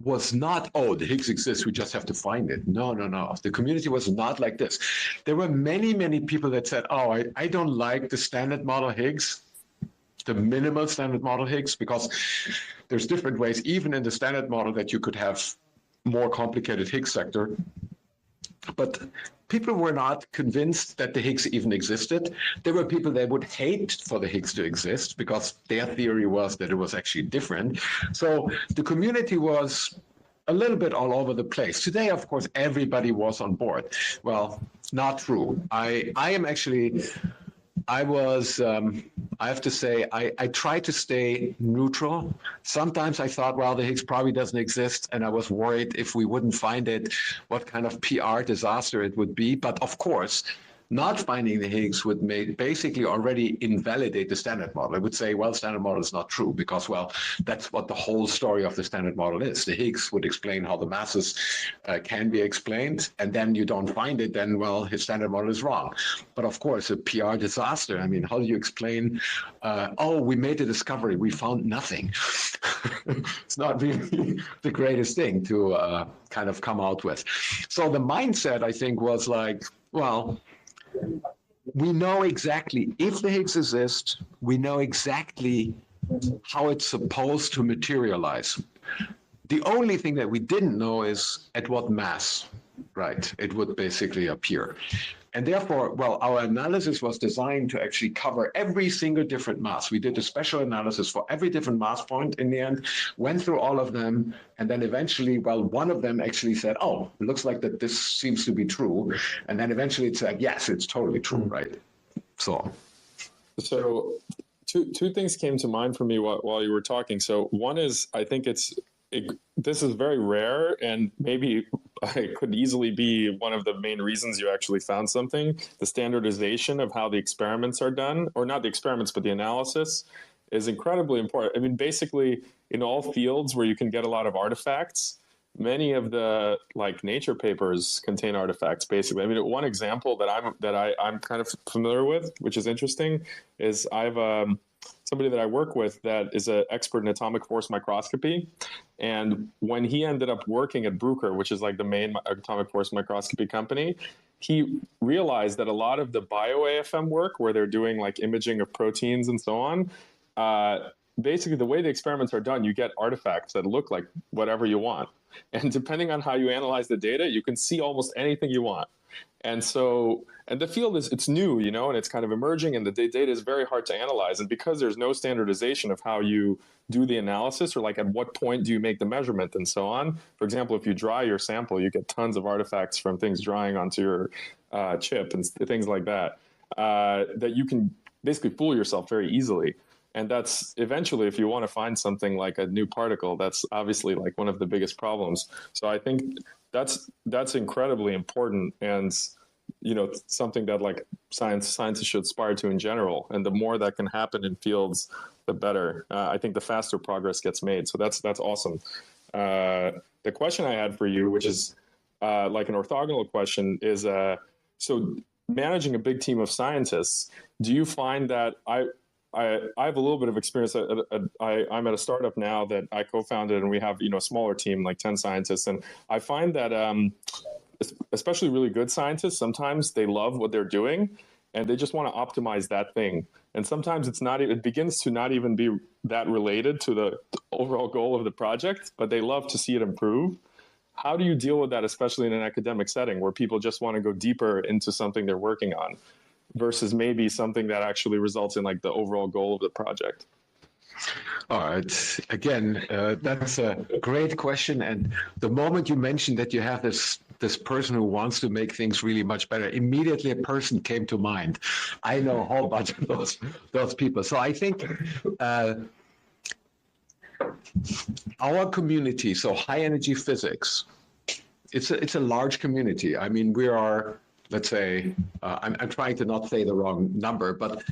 was not, oh, the Higgs exists, we just have to find it. No. The community was not like this. There were many, many people that said, oh, I don't like the standard model Higgs, the minimal standard model Higgs, because there's different ways, even in the standard model, that you could have more complicated Higgs sector. But people were not convinced that the Higgs even existed. There were people that would hate for the Higgs to exist because their theory was that it was actually different. So the community was a little bit all over the place. Today, of course, everybody was on board. Well, not true. I have to say, I tried to stay neutral. Sometimes I thought, well, the Higgs probably doesn't exist, and I was worried if we wouldn't find it, what kind of PR disaster it would be. But of course, not finding the Higgs would basically already invalidate the standard model. It would say, well, standard model is not true because, well, that's what the whole story of the standard model is. The Higgs would explain how the masses can be explained, and then you don't find it, then, well, his standard model is wrong. But of course, a PR disaster. I mean, how do you explain, oh, we made a discovery, we found nothing? It's not really the greatest thing to kind of come out with. So the mindset, I think, was like, well, we know exactly if the Higgs exists, we know exactly how it's supposed to materialize. The only thing that we didn't know is at what mass, right, it would basically appear. And therefore, well, our analysis was designed to actually cover every single different mass. We did a special analysis for every different mass point in the end, went through all of them, and then eventually, well, one of them actually said, oh, it looks like that this seems to be true. And then eventually it said, yes, it's totally true, right? So two things came to mind for me while you were talking. So one is, I think this is very rare, and maybe it could easily be one of the main reasons you actually found something. The standardization of how the experiments are done, or not the experiments, but the analysis, is incredibly important. I mean, basically, in all fields where you can get a lot of artifacts, many of the Nature papers contain artifacts. Basically, I mean, one example that I'm kind of familiar with, which is interesting, is I've somebody that I work with that is an expert in atomic force microscopy. And when he ended up working at Bruker, which is like the main atomic force microscopy company, he realized that a lot of the bio-AFM work, where they're doing like imaging of proteins and so on, basically the way the experiments are done, you get artifacts that look like whatever you want. And depending on how you analyze the data, you can see almost anything you want. And so, and the field it's new, you know, and it's kind of emerging, and the data is very hard to analyze. And because there's no standardization of how you do the analysis, or like at what point do you make the measurement and so on. For example, if you dry your sample, you get tons of artifacts from things drying onto your chip and things like that, that you can basically fool yourself very easily. And that's eventually, if you want to find something like a new particle, that's obviously like one of the biggest problems. So I think that's incredibly important, and you know, something that like scientists should aspire to in general. And the more that can happen in fields, the better. I think the faster progress gets made. So that's awesome. The question I had for you, which is like an orthogonal question, is so managing a big team of scientists, do you find that I have a little bit of experience. I'm at a startup now that I co-founded, and we have, you know, a smaller team, like 10 scientists. And I find that especially really good scientists, sometimes they love what they're doing and they just want to optimize that thing. And sometimes it begins to not even be that related to the overall goal of the project, but they love to see it improve. How do you deal with that, especially in an academic setting where people just want to go deeper into something they're working on, versus maybe something that actually results in like the overall goal of the project? All right. Again, that's a great question. And the moment you mentioned that you have this person who wants to make things really much better, immediately a person came to mind. I know a whole bunch of those people. So I think our community, so high energy physics, it's a large community. I mean, we are, let's say, I'm trying to not say the wrong number, but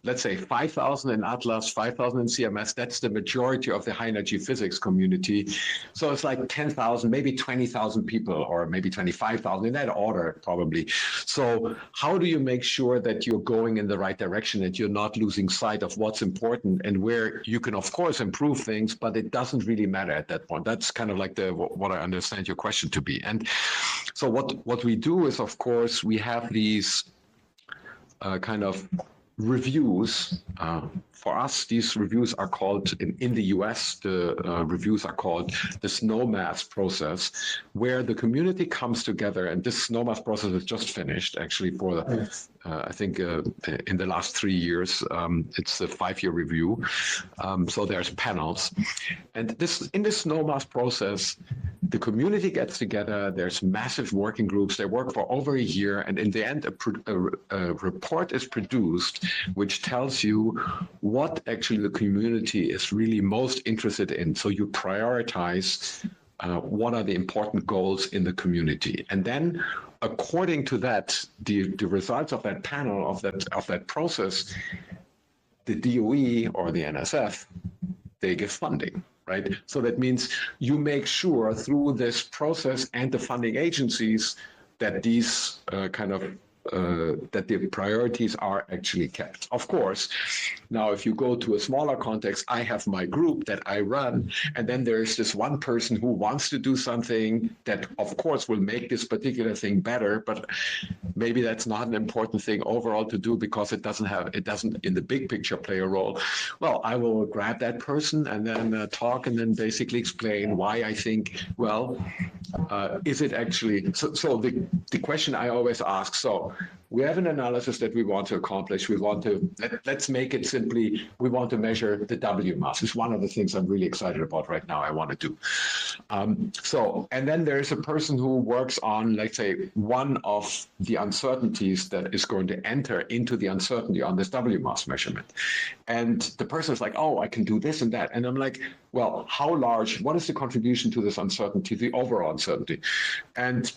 let's say 5,000 in Atlas, 5,000 in CMS, that's the majority of the high energy physics community. So it's like 10,000, maybe 20,000 people, or maybe 25,000, in that order, probably. So how do you make sure that you're going in the right direction, that you're not losing sight of what's important, and where you can, of course, improve things, but it doesn't really matter at that point? That's kind of like what I understand your question to be. And so what we do is, of course, we have these kind of reviews. For us, these reviews are called, in the US, the reviews are called the SNOMAS process, where the community comes together, and this SNOMAS process is just finished, actually, for I think in the last 3 years. It's a 5-year review. So there's panels. And in this SNOMAS process, the community gets together, there's massive working groups, they work for over a year, and in the end, a report is produced which tells you what actually the community is really most interested in. So you prioritize what are the important goals in the community. And then according to that, the results of that panel, of that process, the DOE or the NSF, they give funding, right? So that means you make sure through this process and the funding agencies that these that the priorities are actually kept. Of course, now if you go to a smaller context, I have my group that I run, and then there's this one person who wants to do something that, of course, will make this particular thing better, but maybe that's not an important thing overall to do because it doesn't in the big picture play a role. Well, I will grab that person and then talk and then basically explain why I think, well, is it actually, so the question I always ask, so we have an analysis that we want to accomplish. We want to, let's make it simply, we want to measure the W mass. It's one of the things I'm really excited about right now I want to do. And then there's a person who works on, let's say, one of the uncertainties that is going to enter into the uncertainty on this W mass measurement. And the person is like, oh, I can do this and that. And I'm like, well, how large, what is the contribution to this uncertainty, the overall uncertainty? And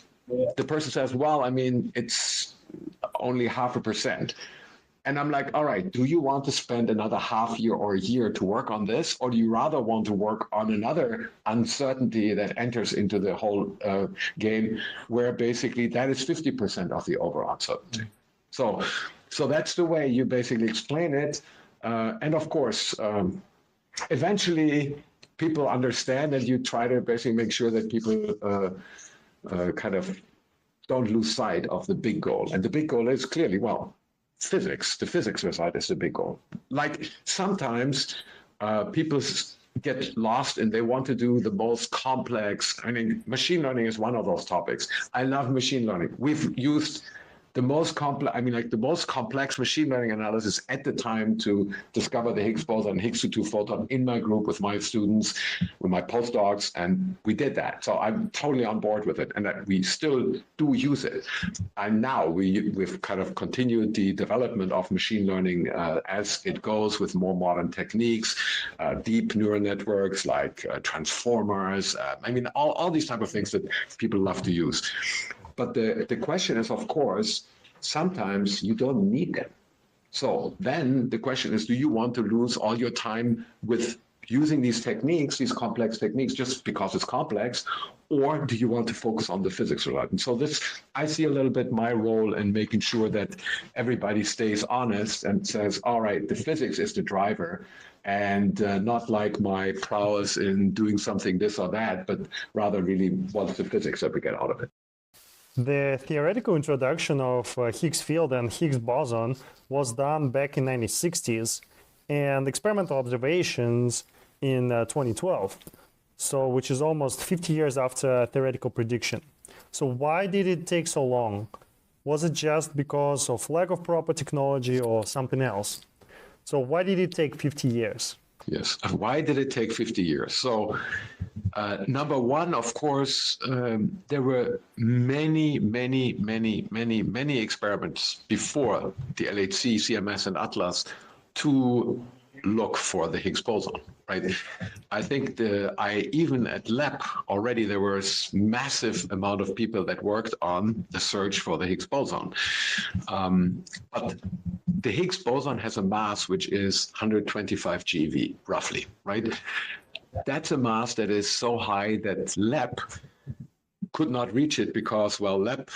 the person says, well, I mean, it's only 0.5%. And I'm like, all right, do you want to spend another half year or a year to work on this? Or do you rather want to work on another uncertainty that enters into the whole game, where basically that is 50% of the overall uncertainty? So that's the way you basically explain it. And of course, eventually people understand, and you try to basically make sure that people kind of don't lose sight of the big goal. And the big goal is clearly, well, physics. The physics result is the big goal. Like sometimes people get lost and they want to do the most complex. I mean, machine learning is one of those topics. I love machine learning. We've used the most complex machine learning analysis at the time to discover the Higgs boson, Higgs 2 photon in my group with my students, with my postdocs, and we did that. So I'm totally on board with it, and that we still do use it. And now we've kind of continued the development of machine learning as it goes with more modern techniques, deep neural networks like transformers. I mean, all these type of things that people love to use. But the question is, of course, sometimes you don't need them. So then the question is, do you want to lose all your time with using these techniques, these complex techniques, just because it's complex, or do you want to focus on the physics result? And so this, I see a little bit my role in making sure that everybody stays honest and says, all right, the physics is the driver, and not like my prowess in doing something this or that, but rather really what's the physics that we get out of it. The theoretical introduction of Higgs field and Higgs boson was done back in 1960s, and experimental observations in 2012, so which is almost 50 years after theoretical prediction. So why did it take so long? Was it just because of lack of proper technology or something else? So why did it take 50 years? Yes. Why did it take 50 years? So number one, of course, there were many experiments before the LHC, CMS, and ATLAS to look for the Higgs boson, right? I think even at LEP already there was massive amount of people that worked on the search for the Higgs boson. But the Higgs boson has a mass which is 125 GeV, roughly, right? That's a mass that is so high that LEP could not reach it because, well, LEP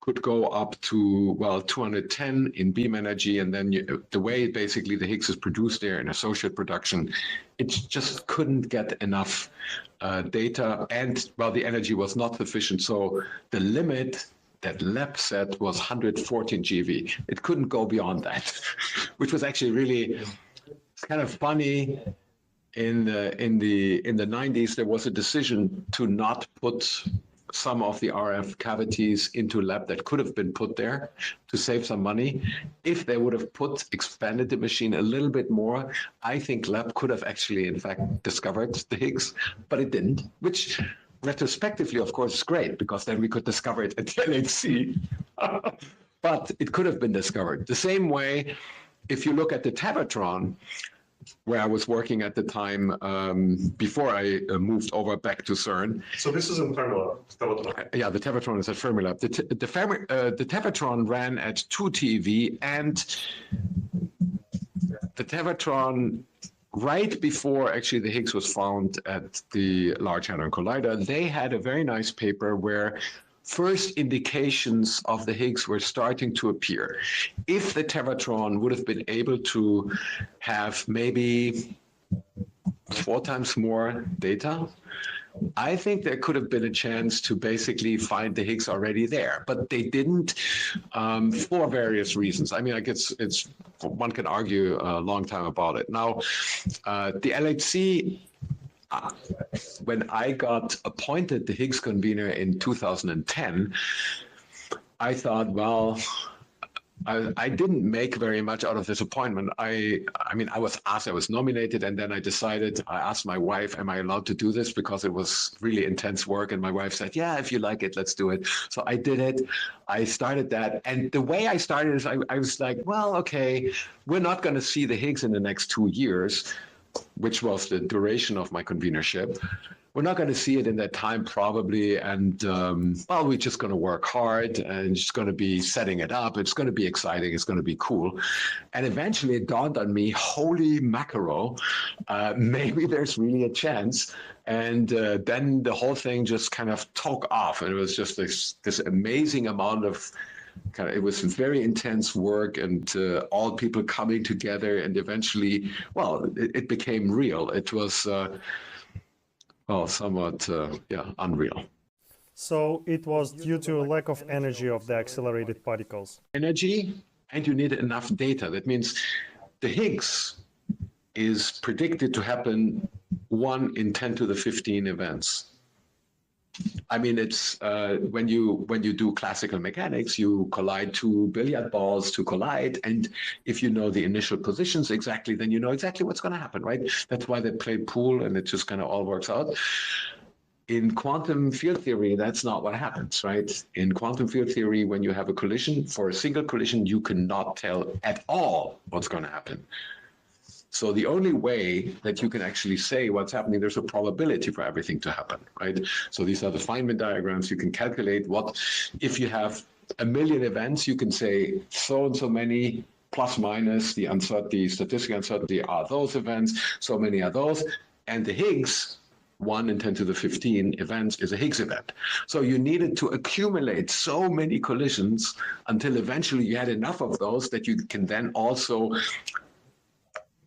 could go up to, well, 210 in beam energy, and then the way basically the Higgs is produced there in associate production, it just couldn't get enough data, and, well, the energy was not sufficient, so the limit that LEP set was 114 GeV. It couldn't go beyond that, which was actually really kind of funny. In the 90s, there was a decision to not put some of the RF cavities into LEP that could have been put there to save some money. If they would have expanded the machine a little bit more, I think LEP could have actually, in fact, discovered the Higgs, but it didn't, which retrospectively, of course, is great, because then we could discover it at the LHC. But it could have been discovered. The same way, if you look at the tevatron where I was working at the time before I moved over back to CERN. So this is in Fermilab. Yeah, the Tevatron is at Fermilab. The Tevatron ran at 2 TeV, and the Tevatron, right before actually the Higgs was found at the Large Hadron Collider, they had a very nice paper where first indications of the Higgs were starting to appear. If the Tevatron would have been able to have maybe 4 times more data, I think there could have been a chance to basically find the Higgs already there, but they didn't for various reasons. I mean, I guess one can argue a long time about it. Now, the LHC, when I got appointed the Higgs convener in 2010, I thought, well, I didn't make very much out of this appointment. I mean, I was asked, I was nominated, and then I asked my wife, am I allowed to do this? Because it was really intense work. And my wife said, yeah, if you like it, let's do it. So I did it. I started that. And the way I started is I was like, well, okay, we're not going to see the Higgs in the next 2 years, which was the duration of my convenership. We're not going to see it in that time probably, and well, we're just going to work hard and just going to be setting it up. It's going to be exciting. It's going to be cool. And eventually it dawned on me, holy mackerel, maybe there's really a chance. And then the whole thing just kind of took off, and it was just this amazing amount of it was very intense work, and all people coming together, and eventually, well, it became real. It was well, somewhat, unreal. So it was due to a lack of energy of the accelerated particles. Energy, and you need enough data. That means the Higgs is predicted to happen 1 in 10 to the 15 events. I mean, it's when you do classical mechanics, you collide 2 billiard balls to collide, and if you know the initial positions exactly, then you know exactly what's going to happen, right? That's why they play pool, and it just kind of all works out. In quantum field theory, that's not what happens, right? In quantum field theory, when you have a collision, for a single collision, you cannot tell at all what's going to happen. So the only way that you can actually say what's happening, there's a probability for everything to happen, right? So these are the Feynman diagrams. You can calculate what, if you have 1 million events, you can say so and so many plus minus the uncertainty, statistical uncertainty are those events, so many are those. And the Higgs, 1 in 10 to the 15 events is a Higgs event. So you needed to accumulate so many collisions until eventually you had enough of those that you can then also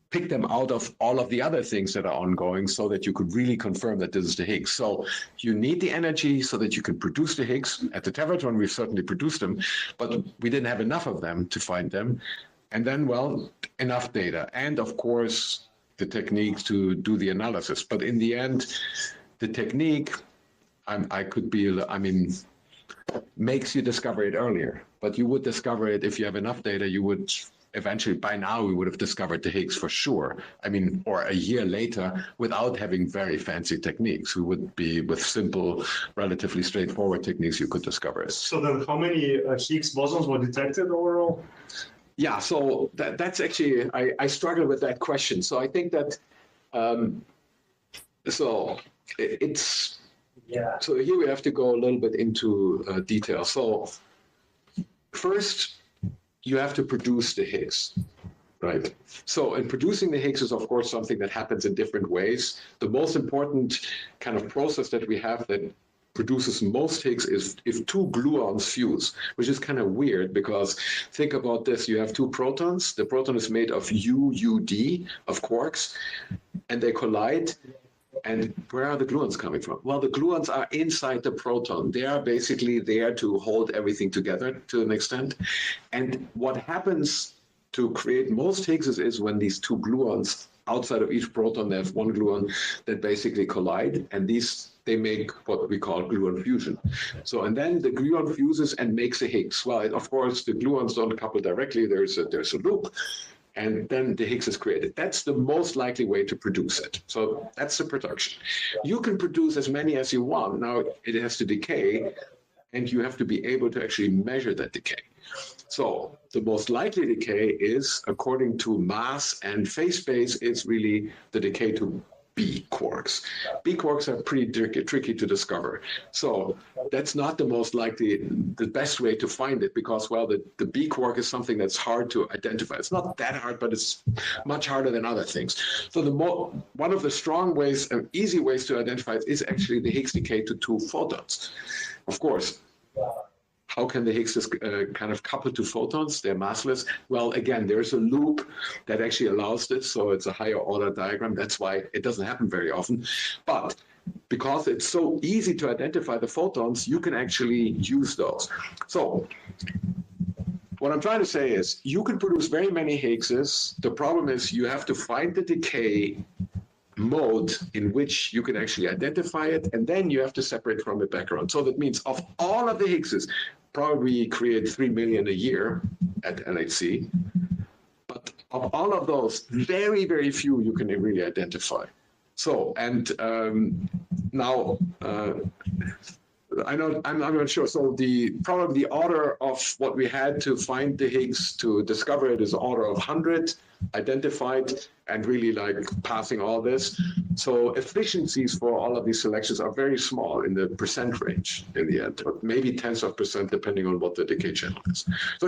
pick them out of all of the other things that are ongoing so that you could really confirm that this is the Higgs. So you need the energy so that you can produce the Higgs. At the Tevatron, we've certainly produced them, but we didn't have enough of them to find them. And then, well, enough data. And of course, the techniques to do the analysis. But in the end, the technique, makes you discover it earlier. But you would discover it if you have enough data, you would eventually, by now, we would have discovered the Higgs for sure. I mean, or a year later, without having very fancy techniques. We would be with simple, relatively straightforward techniques, you could discover it. So then how many Higgs bosons were detected overall? Yeah, so that's actually, I struggle with that question. So I think that, so here we have to go a little bit into detail. So first, you have to produce the Higgs, right? So in producing the Higgs is, of course, something that happens in different ways. The most important kind of process that we have that produces most Higgs is if 2 gluons fuse, which is kind of weird because think about this. You have 2 protons. The proton is made of UUD, of quarks, and they collide. And where are the gluons coming from? Well, the gluons are inside the proton. They are basically there to hold everything together to an extent. And what happens to create most Higgses is when these 2 gluons outside of each proton, they have 1 gluon that basically collide, and they make what we call gluon fusion. So, and then the gluon fuses and makes a Higgs. Well, of course, the gluons don't couple directly. There's a loop. And then the Higgs is created. That's the most likely way to produce it. So that's the production. You can produce as many as you want. Now it has to decay. and you have to be able to actually measure that decay. So the most likely decay is, according to mass and phase space, is really the decay to B quarks. B quarks are pretty tricky to discover. So that's not the most likely, the best way to find it, because, well, the B quark is something that's hard to identify. It's not that hard, but it's much harder than other things. So one of the strong ways, easy ways to identify it is actually the Higgs decay to 2 photons. Of course, how can the Higgs kind of couple to photons? They're massless. Well, again, there's a loop that actually allows this, so it's a higher order diagram. That's why it doesn't happen very often. But because it's so easy to identify the photons, you can actually use those. So what I'm trying to say is you can produce very many Higgses. The problem is you have to find the decay mode in which you can actually identify it, and then you have to separate from the background. So that means of all of the Higgses, probably create 3 million a year at LHC, but of all of those, very, very few you can really identify. So, and now, I'm not sure. So probably the order of what we had to find the Higgs to discover it is order of 100 identified, and really like passing all this. So efficiencies for all of these selections are very small in the percent range in the end, or maybe tens of percent depending on what the decay channel is. So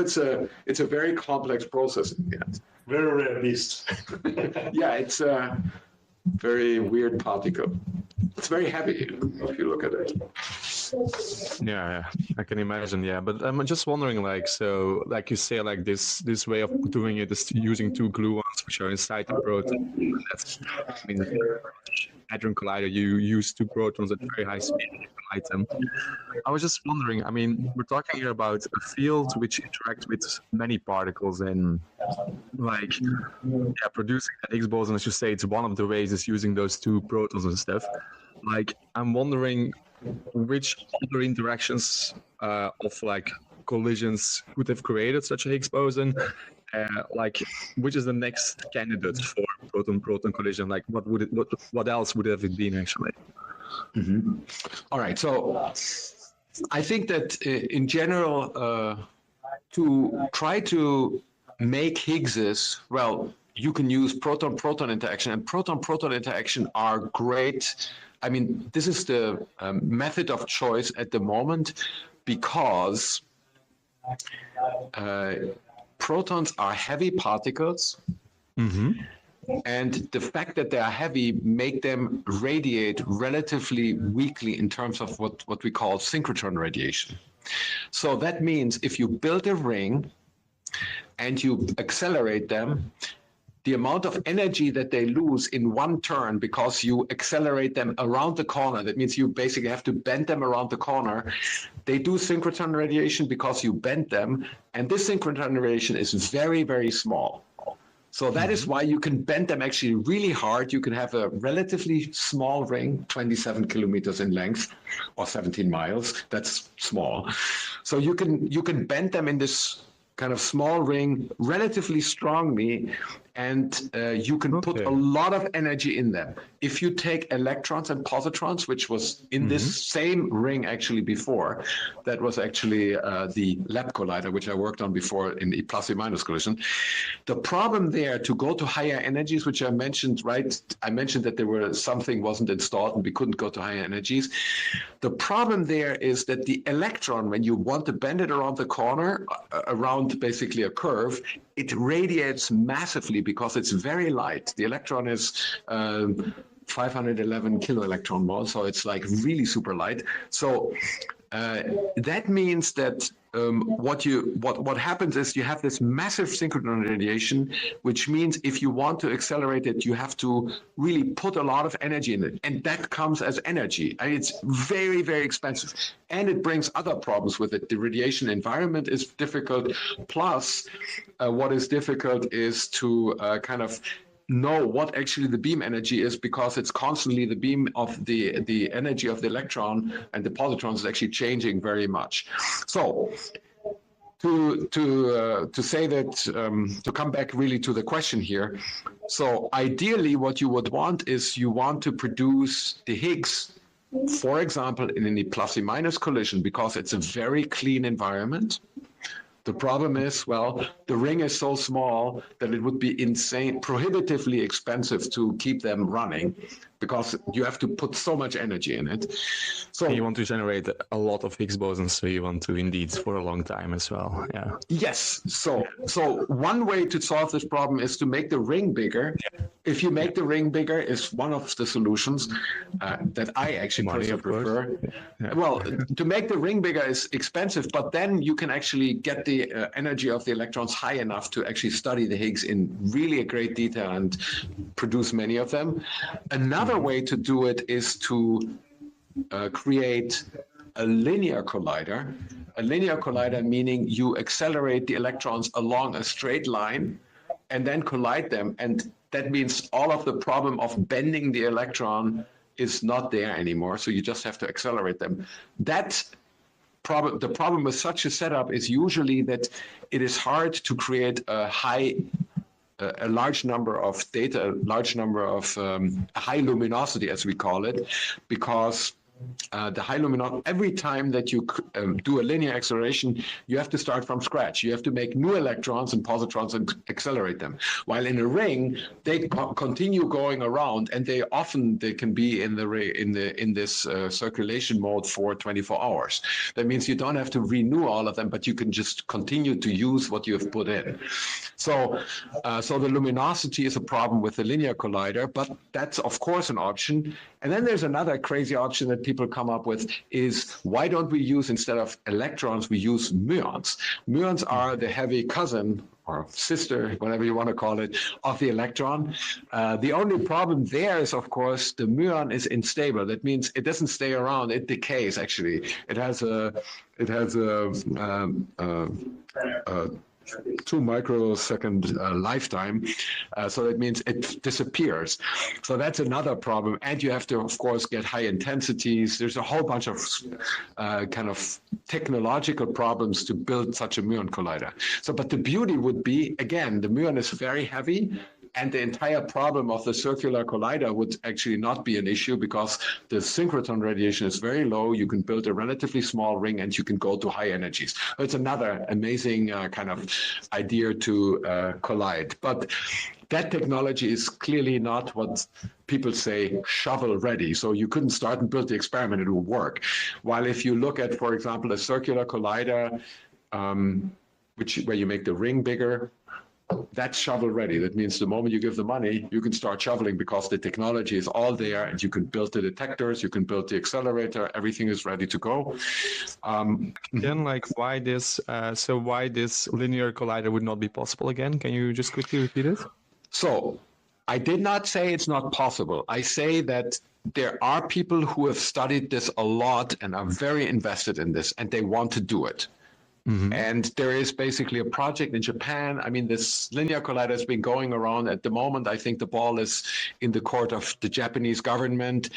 it's a very complex process in the end. Very rare beast. Yeah, it's a very weird particle. It's very heavy if you look at it. Yeah, I can imagine. Yeah, but I'm just wondering, like, so, like you say, like this way of doing it is using 2 gluons which are inside the proton. That's, I mean, Hadron Collider, you use 2 protons at very high speed to collide them. I was just wondering, I mean, we're talking here about a field which interacts with many particles, and like, yeah, producing a Higgs boson, as you say, it's one of the ways is using those 2 protons and stuff. Like, I'm wondering which other interactions of like collisions could have created such a Higgs boson. Like, which is the next candidate for proton-proton collision? Like, what else would have it been actually? Mm-hmm. All right. So I think that in general, to try to make Higgses, well, you can use proton-proton interaction, and proton-proton interaction are great. I mean, this is the method of choice at the moment because protons are heavy particles, and the fact that they are heavy make them radiate relatively weakly in terms of what we call synchrotron radiation. So that means if you build a ring and you accelerate them, the amount of energy that they lose in one turn because you accelerate them around the corner, that means you basically have to bend them around the corner. They do synchrotron radiation because you bend them, and this synchrotron radiation is very, very small. So that is why you can bend them actually really hard. You can have a relatively small ring, 27 kilometers in length, or 17 miles. That's small. So you can bend them in this kind of small ring relatively strongly, and you can put a lot of energy in them. If you take electrons and positrons, which was in this same ring actually before, that was actually the lab collider, which I worked on before in the plus or minus collision. The problem there to go to higher energies, which I mentioned, right? I mentioned that there were something wasn't installed and we couldn't go to higher energies. The problem there is that the electron, when you want to bend it around the corner, around basically a curve, it radiates massively because it's very light. The electron is 511 kiloelectron volts, so it's like really super light. So that means that what happens is you have this massive synchrotron radiation, which means if you want to accelerate it, you have to really put a lot of energy in it, and that comes as energy. And it's very, very expensive, and it brings other problems with it. The radiation environment is difficult. Plus, what is difficult is to kind of know what actually the beam energy is, because it's constantly the beam of the energy of the electron and the positrons is actually changing very much. So to say that, to come back really to the question here, so ideally what you would want is you want to produce the Higgs for example, in any plus-minus collision, because it's a very clean environment. The problem is, well, the ring is so small that it would be prohibitively expensive to keep them running, because you have to put so much energy in it. So you want to generate a lot of Higgs bosons, so you want to indeed for a long time as well. Yeah. Yes. So one way to solve this problem is to make the ring bigger. If you make the ring bigger, is one of the solutions that I actually personally prefer. Yeah. Well, to make the ring bigger is expensive, but then you can actually get the energy of the electrons high enough to actually study the Higgs in really a great detail and produce many of them. Another way to do it is to create a linear collider. A linear collider meaning you accelerate the electrons along a straight line and then collide them. And that means all of the problem of bending the electron is not there anymore. So you just have to accelerate them. The problem with such a setup is usually that it is hard to create a large number of data, a large number of high luminosity, as we call it, because the high luminosity, every time that you do a linear acceleration, you have to start from scratch. You have to make new electrons and positrons and accelerate them. While in a ring, they continue going around, and they can be in this circulation mode for 24 hours. That means you don't have to renew all of them, but you can just continue to use what you have put in. So the luminosity is a problem with the linear collider, but that's of course an option. And then there's another crazy option that people come up with is, why don't we use, instead of electrons, we use muons. Muons are the heavy cousin or sister, whatever you want to call it, of the electron. The only problem there is, of course, the muon is unstable. That means it doesn't stay around; it decays. Actually, it has a 2 microsecond lifetime, so that means it disappears. So that's another problem, and you have to, of course, get high intensities. There's a whole bunch of kind of technological problems to build such a muon collider. So, but the beauty would be, again, the muon is very heavy, and the entire problem of the circular collider would actually not be an issue, because the synchrotron radiation is very low. You can build a relatively small ring, and you can go to high energies. It's another amazing kind of idea to collide. But that technology is clearly not what people say shovel ready. So you couldn't start and build the experiment, it would work. While if you look at, for example, a circular collider, where you make the ring bigger, that's shovel ready. That means the moment you give the money, you can start shoveling, because the technology is all there, and you can build the detectors, you can build the accelerator, everything is ready to go. Then, why this linear collider would not be possible again? Can you just quickly repeat it? So, I did not say it's not possible. I say that there are people who have studied this a lot and are very invested in this, and they want to do it. Mm-hmm. And there is basically a project in Japan. I mean, this linear collider has been going around at the moment. I think the ball is in the court of the Japanese government,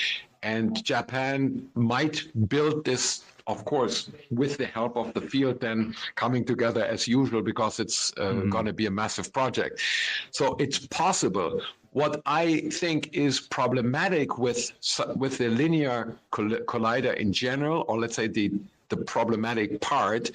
and Japan might build this, of course, with the help of the field then coming together as usual, because it's going to be a massive project. So it's possible. What I think is problematic with the linear collider in general, or let's say the problematic part,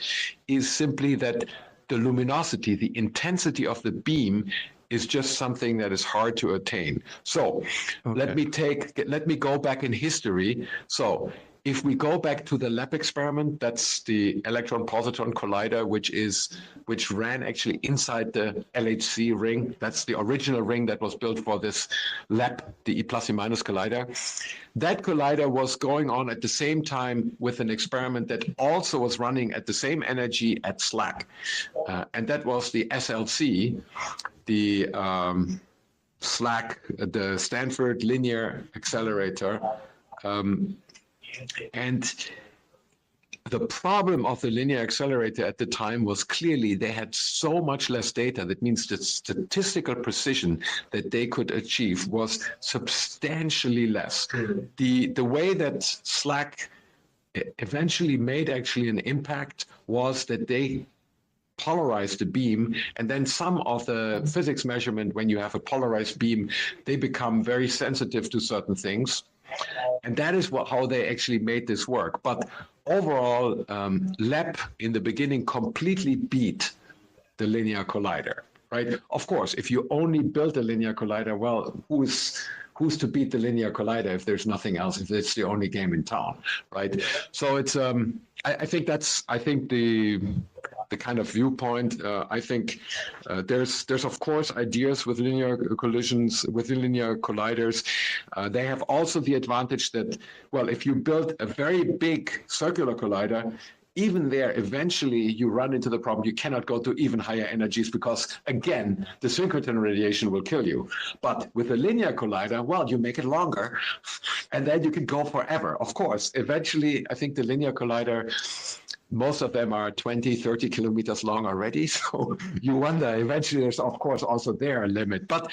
is simply that the luminosity, the intensity of the beam, is just something that is hard to attain. So let me go back in history. So if we go back to the lab experiment, that's the electron-positron collider, which ran actually inside the LHC ring. That's the original ring that was built for this lab, the E+ E- collider. That collider was going on at the same time with an experiment that also was running at the same energy at SLAC. And that was the SLC, the SLAC, the Stanford Linear Accelerator. And the problem of the linear accelerator at the time was clearly they had so much less data. That means the statistical precision that they could achieve was substantially less. The way that SLAC eventually made actually an impact was that they polarized the beam, and then some of the physics measurement, when you have a polarized beam, they become very sensitive to certain things. And that is how they actually made this work. But overall, LEP in the beginning completely beat the linear collider, right? Of course, if you only built a linear collider, well, who's to beat the linear collider if there's nothing else, if it's the only game in town, right? So it's I think the kind of viewpoint. I think there's of course ideas with linear collisions, with linear colliders. They have also the advantage that, well, if you build a very big circular collider, even there, eventually you run into the problem. You cannot go to even higher energies because, again, the synchrotron radiation will kill you. But with a linear collider, well, you make it longer, and then you can go forever. Of course, eventually, I think the linear collider, most of them are 20, 30 kilometers long already. So you wonder, eventually there's, of course, also there a limit. But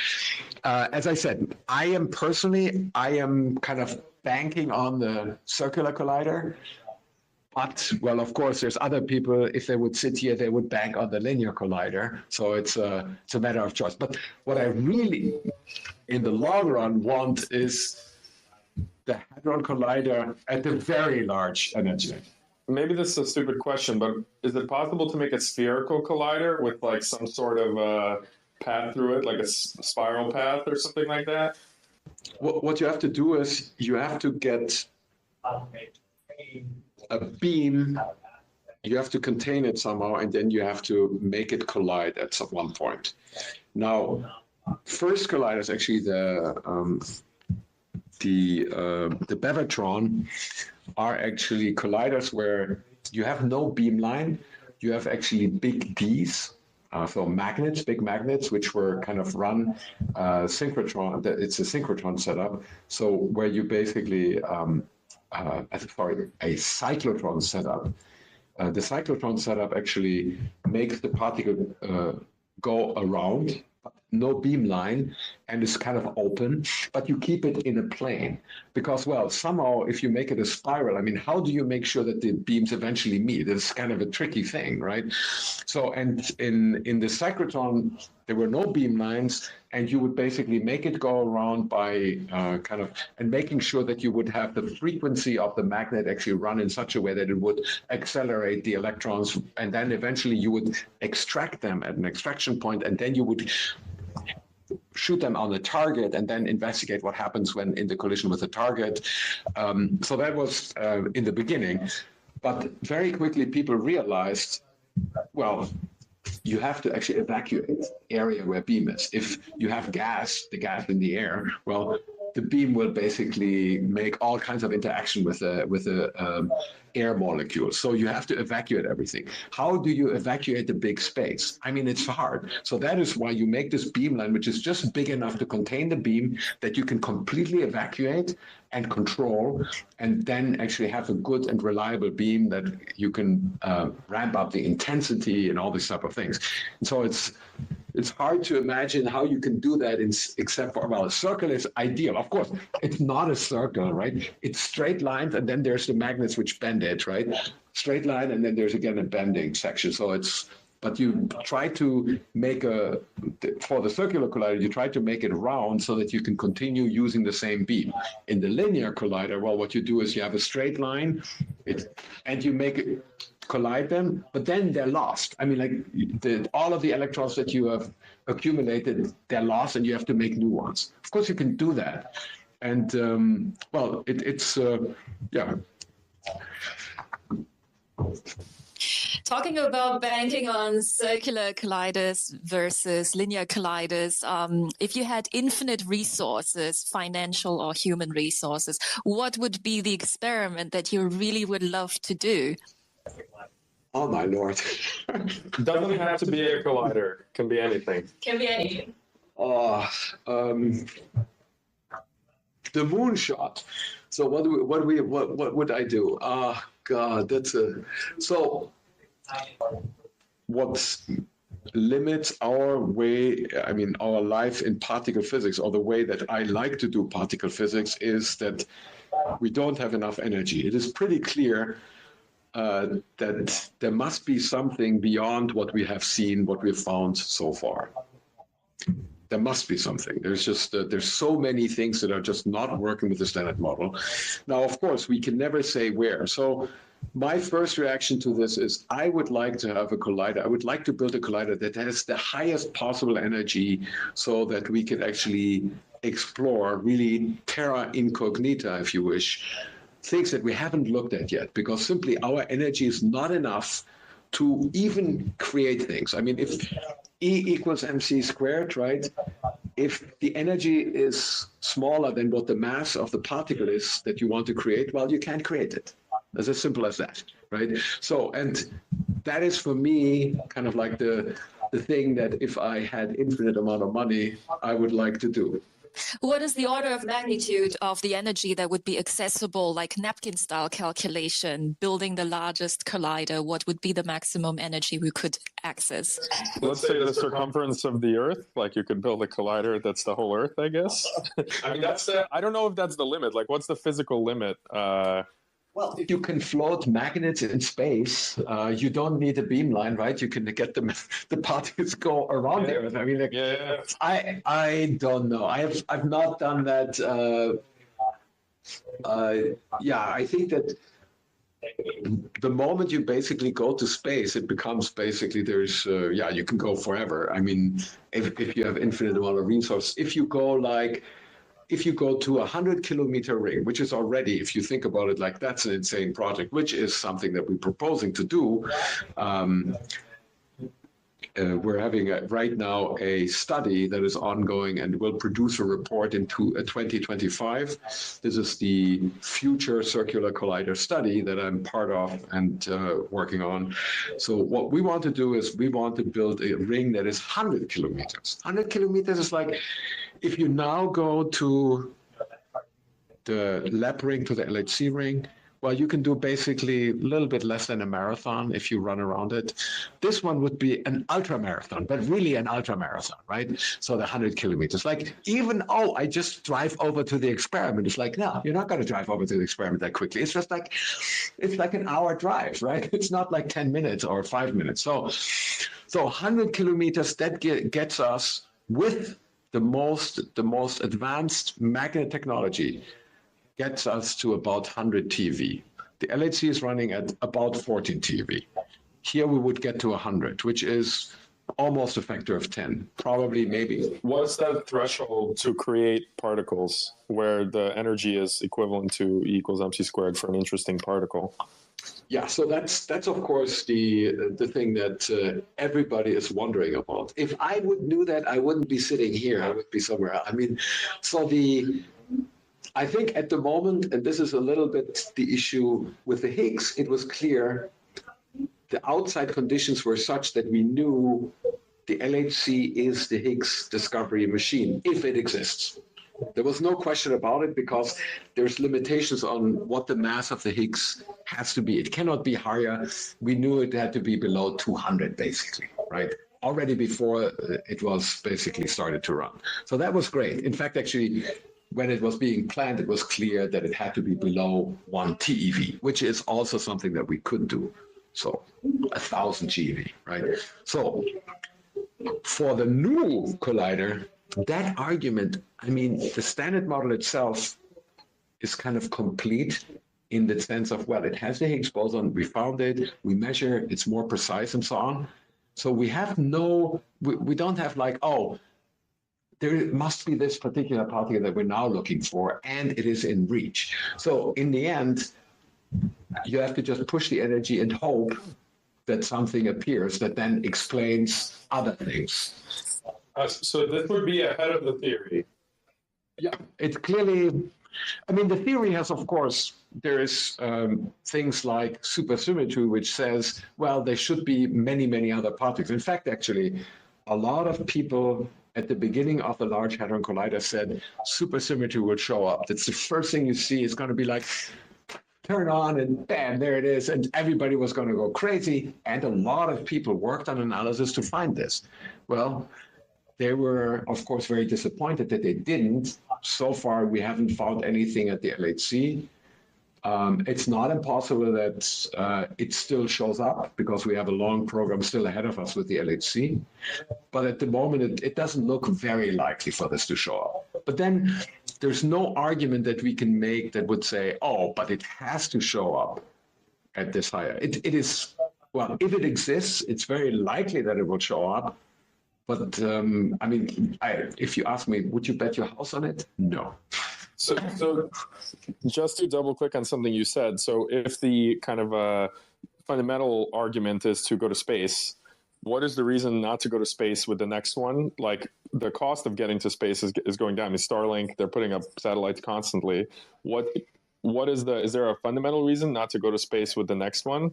as I said, I am kind of banking on the circular collider. But, well, of course, there's other people, if they would sit here, they would bank on the linear collider. So it's a matter of choice. But what I really, in the long run, want is the Hadron Collider at the very large energy. Maybe this is a stupid question, but is it possible to make a spherical collider with like some sort of path through it, like a spiral path or something like that? What you have to do is you have to get a beam, you have to contain it somehow, and then you have to make it collide at one point. Now, first colliders, actually the Bevatron, are actually colliders where you have no beam line, you have actually big Ds, so magnets, big magnets, which were kind of run synchrotron. It's a synchrotron setup, so where you basically a cyclotron setup. The cyclotron setup actually makes the particle go around, but no beam line, and is kind of open, but you keep it in a plane. Because, well, somehow, if you make it a spiral, I mean, how do you make sure that the beams eventually meet? It's kind of a tricky thing, right? So, and in the cyclotron, there were no beam lines, and you would basically make it go around by and making sure that you would have the frequency of the magnet actually run in such a way that it would accelerate the electrons, and then eventually you would extract them at an extraction point, and then you would shoot them on the target and then investigate what happens when in the collision with the target. So that was in the beginning. But very quickly people realized, well, you have to actually evacuate the area where beam is. If you have gas, the gas in the air, well, the beam will basically make all kinds of interaction with the air molecules. So you have to evacuate everything. How do you evacuate the big space? I mean, it's hard. So that is why you make this beamline, which is just big enough to contain the beam that you can completely evacuate and control, and then actually have a good and reliable beam that you can ramp up the intensity and all these type of things. And so it's hard to imagine how you can do that except for, well, a circle is ideal. Of course, it's not a circle, right? It's straight lines, and then there's the magnets which bend it, right? Straight line, and then there's again a bending section. So but you try to make for the circular collider, you try to make it round so that you can continue using the same beam. In the linear collider, well, what you do is you have a straight line, and you make it collide them, but then they're lost. I mean, like all of the electrons that you have accumulated, they're lost, and you have to make new ones. Of course, you can do that, and well, yeah. Talking about banking on circular colliders versus linear colliders, if you had infinite resources, financial or human resources, what would be the experiment that you really would love to do? Oh my Lord. Doesn't have to be a collider. Can be anything. Can be anything. The moonshot. So what would I do? God, so what limits our way, I mean, our life in particle physics, or the way that I like to do particle physics, is that we don't have enough energy. It is pretty clear that there must be something beyond what we have seen, what we've found so far. There must be something. There's just there's so many things that are just not working with the standard model. Now, of course, we can never say where. So my first reaction to this is I would like to have a collider. I would like to build a collider that has the highest possible energy so that we can actually explore really terra incognita, if you wish, things that we haven't looked at yet, because simply our energy is not enough to even create things. I mean, if E equals mc squared, right? If the energy is smaller than what the mass of the particle is that you want to create, well, you can't create it. It's as simple as that, right? So, and that is for me kind of like the thing that if I had infinite amount of money, I would like to do. What is the order of magnitude of the energy that would be accessible, like napkin-style calculation, building the largest collider? What would be the maximum energy we could access? Let's say the circumference of the Earth. Like you could build a collider that's the whole Earth, I guess. I mean, I don't know if that's the limit. Like, what's the physical limit? Well, if you can float magnets in space, you don't need a beamline, right? You can get the particles go around the Earth. I mean, like, I don't know. I've not done that. I think that the moment you basically go to space, it becomes basically you can go forever. I mean, if you have infinite amount of resources, if you go to 100-kilometer ring, which is already, if you think about it, like that's an insane project, which is something that we're proposing to do. We're having right now a study that is ongoing and will produce a report in 2025. This is the Future Circular Collider study that I'm part of and working on. So what we want to do is we want to build a ring that is 100 kilometers. 100 kilometers is like, if you now go to the lab ring, to the LHC ring, well, you can do basically a little bit less than a marathon if you run around it. This one would be an ultra marathon, but really an ultra marathon, right? So the 100 kilometers, like even, I just drive over to the experiment. It's like, no, you're not going to drive over to the experiment that quickly. It's just like, it's like an hour drive, right? It's not like 10 minutes or 5 minutes. So 100 kilometers, that gets us with the most advanced magnet technology, gets us to about 100 TeV. The LHC is running at about 14 TeV. Here we would get to 100, which is almost a factor of 10, probably, maybe. What's that threshold to create particles where the energy is equivalent to E equals mc squared for an interesting particle? Yeah, so that's of course the thing that everybody is wondering about. If I would knew that, I wouldn't be sitting here. I would be somewhere else. I mean, I think at the moment, and this is a little bit the issue with the Higgs, it was clear the outside conditions were such that we knew the LHC is the Higgs discovery machine, if it exists. There was no question about it because there's limitations on what the mass of the Higgs has to be. It cannot be higher. We knew it had to be below 200, basically, right? Already before it was basically started to run. So that was great. In fact, actually, when it was being planned, it was clear that it had to be below 1 TeV, which is also something that we could do. So 1,000 GeV, right? So for the new collider, that argument, I mean, the standard model itself is kind of complete in the sense of, well, it has the Higgs boson, we found it, we measure, it's more precise and so on. So we have we don't have like, there must be this particular particle that we're now looking for, and it is in reach. So in the end, you have to just push the energy and hope that something appears that then explains other things. So this would be ahead of the theory. Yeah, it's clearly, I mean, the theory has, of course, there's things like supersymmetry, which says, well, there should be many, many other particles. In fact, actually, a lot of people at the beginning of the Large Hadron Collider said supersymmetry would show up. That's the first thing you see. It's going to be like, turn on and bam, there it is. And everybody was going to go crazy. And a lot of people worked on analysis to find this. Well, they were, of course, very disappointed that they didn't. So far, we haven't found anything at the LHC. It's not impossible that it still shows up because we have a long program still ahead of us with the LHC. But at the moment, it doesn't look very likely for this to show up. But then there's no argument that we can make that would say, oh, but it has to show up at this higher. It is, well, if it exists, it's very likely that it will show up. But I mean, if you ask me, would you bet your house on it? No. So just to double click on something you said, so if the kind of fundamental argument is to go to space, what is the reason not to go to space with the next one? Like the cost of getting to space is going down. I mean, Starlink, they're putting up satellites constantly. What is there a fundamental reason not to go to space with the next one?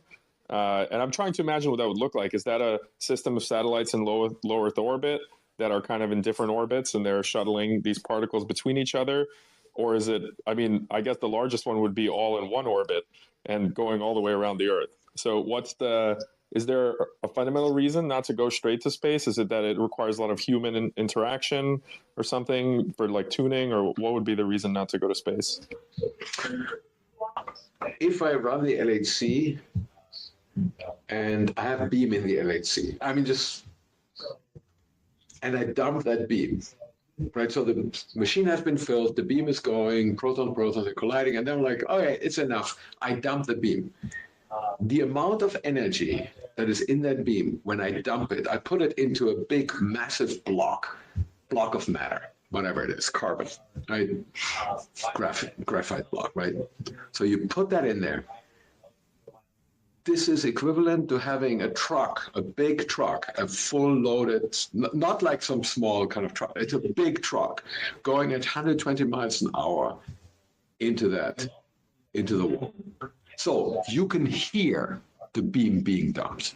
And I'm trying to imagine what that would look like. Is that a system of satellites in low Earth orbit that are kind of in different orbits and they're shuttling these particles between each other? Or is it, I mean, I guess the largest one would be all in one orbit and going all the way around the Earth. So is there a fundamental reason not to go straight to space? Is it that it requires a lot of human interaction or something for like tuning, or what would be the reason not to go to space? If I run the LHC and I have a beam in the LHC, I mean, and I dump that beam. Right, so the machine has been filled, the beam is going, protons are colliding, and then I'm like, okay, it's enough. I dump the beam. The amount of energy that is in that beam, when I dump it, I put it into a big, massive block of matter, whatever it is, carbon, right? Graphite block, right? So you put that in there. This is equivalent to having a truck, a big truck, a full loaded, not like some small kind of truck. It's a big truck going at 120 miles an hour into the wall. So you can hear the beam being dumped.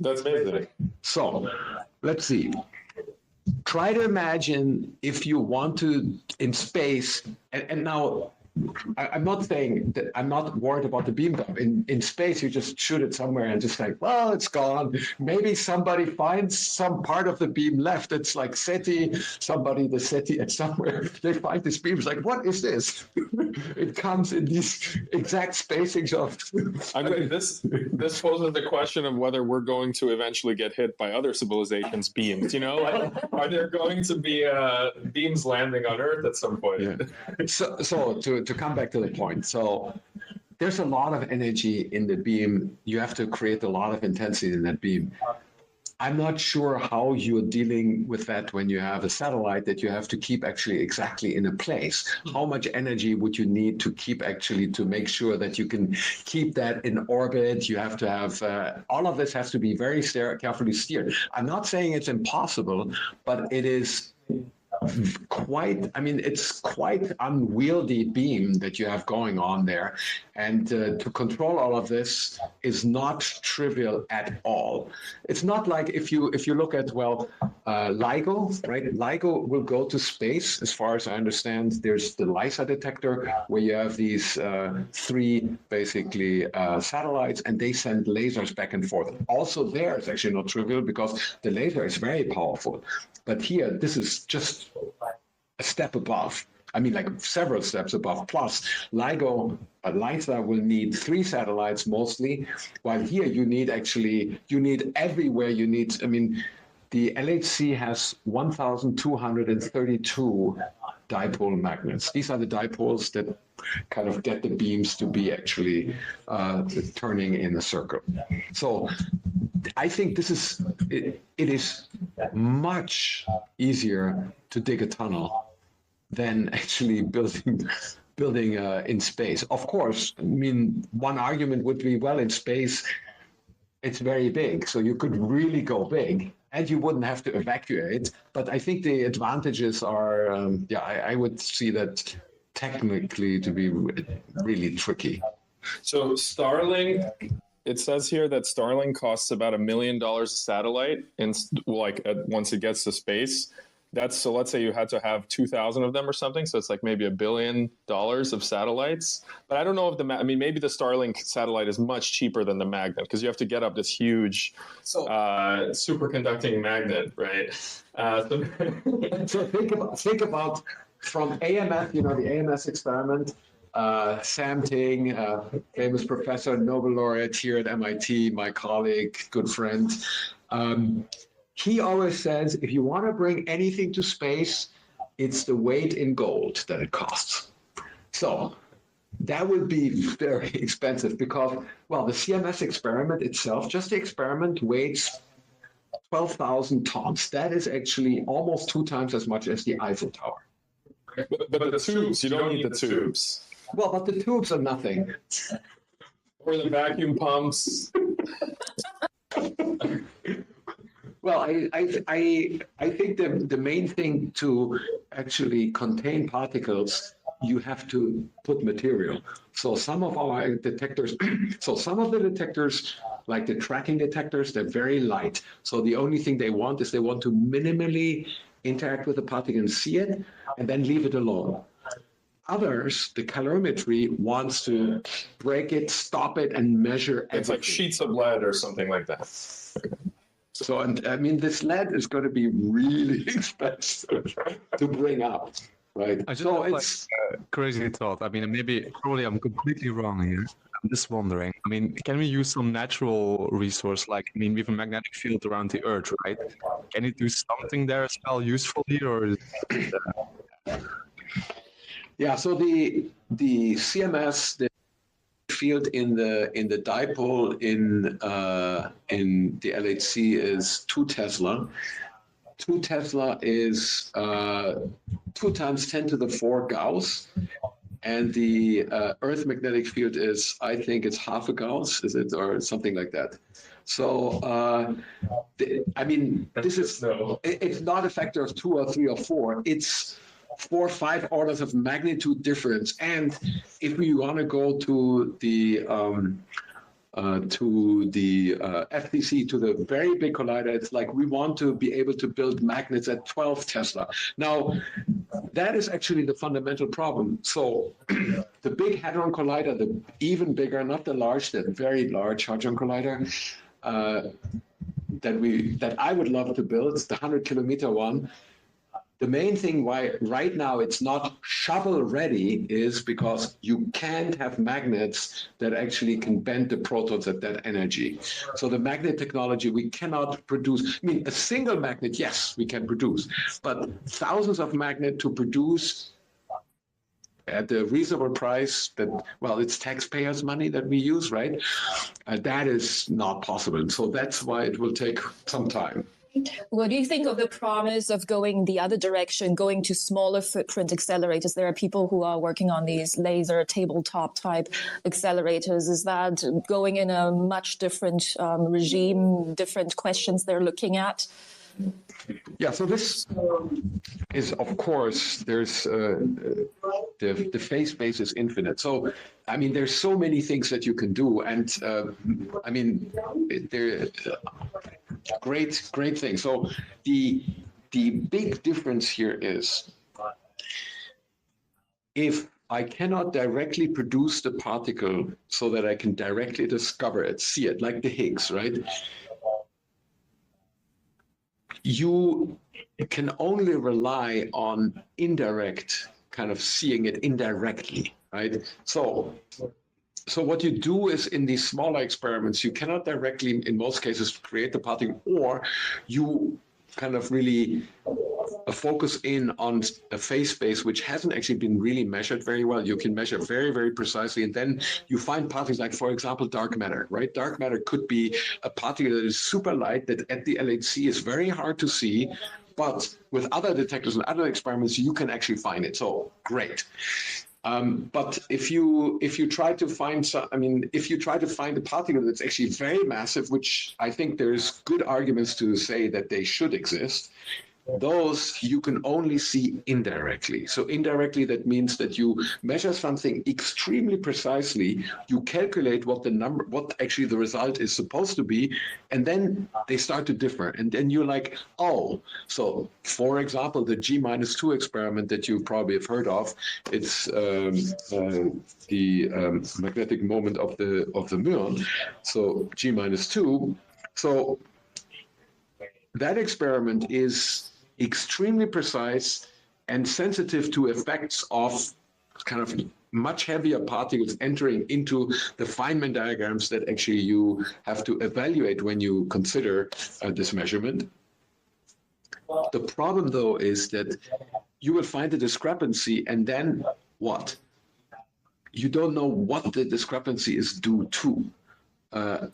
That's amazing. So let's see. Try to imagine if you want to, in space, and now, I'm not saying that I'm not worried about the beam dump. In space, you just shoot it somewhere and just like, well, it's gone. Maybe somebody finds some part of the beam left. It's like SETI, the SETI at somewhere. They find this beam. It's like, what is this? It comes in these exact spacings of. This poses the question of whether we're going to eventually get hit by other civilizations' beams. You know, like, are there going to be beams landing on Earth at some point? Yeah. So to come back to the point, so there's a lot of energy in the beam. You have to create a lot of intensity in that beam. I'm not sure how you're dealing with that when you have a satellite that you have to keep actually exactly in a place. How much energy would you need to keep actually to make sure that you can keep that in orbit? You have to have, all of this has to be very carefully steered. I'm not saying it's impossible, but it is it's quite unwieldy beam that you have going on there. And to control all of this is not trivial at all. It's not like if you look at, LIGO, right? LIGO will go to space, as far as I understand. There's the LISA detector, where you have these three, basically, satellites, and they send lasers back and forth. Also there, it's actually not trivial because the laser is very powerful. But here, this is just a step above. I mean, like several steps above. Plus, LIGO, LISA will need 3 satellites mostly, while here you need everywhere you need. I mean, the LHC has 1,232 dipole magnets. These are the dipoles that kind of get the beams to be actually turning in a circle. So I think it is much easier to dig a tunnel than actually building in space. Of course, I mean, one argument would be, well, in space, it's very big, so you could really go big, and you wouldn't have to evacuate. But I think the advantages are, I would see that technically to be really tricky. So Starlink, it says here that Starlink costs about $1 million a satellite, and once it gets to space. So let's say you had to have 2,000 of them or something. So it's like maybe $1 billion of satellites. But I don't know if maybe the Starlink satellite is much cheaper than the magnet, because you have to get up this huge superconducting magnet, right? So think about from AMS, the AMS experiment. Sam Ting, famous professor, Nobel laureate here at MIT, my colleague, good friend. He always says, if you want to bring anything to space, it's the weight in gold that it costs. So that would be very expensive because, well, the CMS experiment itself, just the experiment weighs 12,000 tons. That is actually almost 2 times as much as the Eiffel Tower. But the tubes, you don't need the tubes. Well, but the tubes are nothing. Or the vacuum pumps. Well, I think the main thing to actually contain particles, you have to put material. So some of our detectors, the detectors, like the tracking detectors, they're very light. So the only thing they want is they want to minimally interact with the particle and see it, and then leave it alone. Others, the calorimetry wants to break it, stop it, and measure everything. It's like sheets of lead or something like that. So, and I mean, this lead is going to be really expensive to bring up, right? I just so have it's like a crazy thought. I mean, probably I'm completely wrong here. I'm just wondering. I mean, can we use some natural resource, like, I mean, we have a magnetic field around the Earth, right? Can it do something there as well usefully, or is yeah. So the CMS, the field in the dipole in the LHC is 2 Tesla. 2 Tesla is 2 times 10 to the 4 Gauss, and the Earth magnetic field is, I think it's half a Gauss, is it, or something like that. So I mean, this is it's not a factor of 2 or 3 or 4. It's 4 or 5 orders of magnitude difference. And if we want to go to the FTC, to the very big collider, it's like we want to be able to build magnets at 12 Tesla. Now, that is actually the fundamental problem. So the big Hadron Collider, the even bigger, not the large, the very large Hadron Collider, that I would love to build, it's the 100-kilometer one. The main thing why right now it's not shovel ready is because you can't have magnets that actually can bend the protons at that energy. So the magnet technology, we cannot produce. I mean, a single magnet, yes, we can produce, but thousands of magnets to produce at a reasonable price that, well, it's taxpayers' money that we use, right? That is not possible. So that's why it will take some time. What do you think of the promise of going the other direction, going to smaller footprint accelerators? There are people who are working on these laser tabletop type accelerators. Is that going in a much different regime, different questions they're looking at? Yeah, so this is, of course, there's the phase space is infinite. So, I mean, there's so many things that you can do, and I mean, they're great thing. So the big difference here is if I cannot directly produce the particle so that I can directly discover it, see it, like the Higgs, right? You can only rely on indirect kind of seeing it indirectly, right? So what you do is in these smaller experiments, you cannot directly, in most cases, create the particle, or you kind of really focus in on a phase space which hasn't actually been really measured very well. You can measure very, very precisely, and then you find particles like, for example, dark matter, right? Dark matter could be a particle that is super light that at the LHC is very hard to see, but with other detectors and other experiments, you can actually find it. So great. But if you try to find if you try to find a particle that's actually very massive, which I think there's good arguments to say that they should exist, those you can only see indirectly. So indirectly, that means that you measure something extremely precisely, you calculate what actually the result is supposed to be, and then they start to differ. And then you're like, oh, so for example, the G-2 experiment that you probably have heard of, it's the magnetic moment of the muon, so G-2. So that experiment is extremely precise and sensitive to effects of kind of much heavier particles entering into the Feynman diagrams that actually you have to evaluate when you consider this measurement. The problem, though, is that you will find a discrepancy, and then what? You don't know what the discrepancy is due to.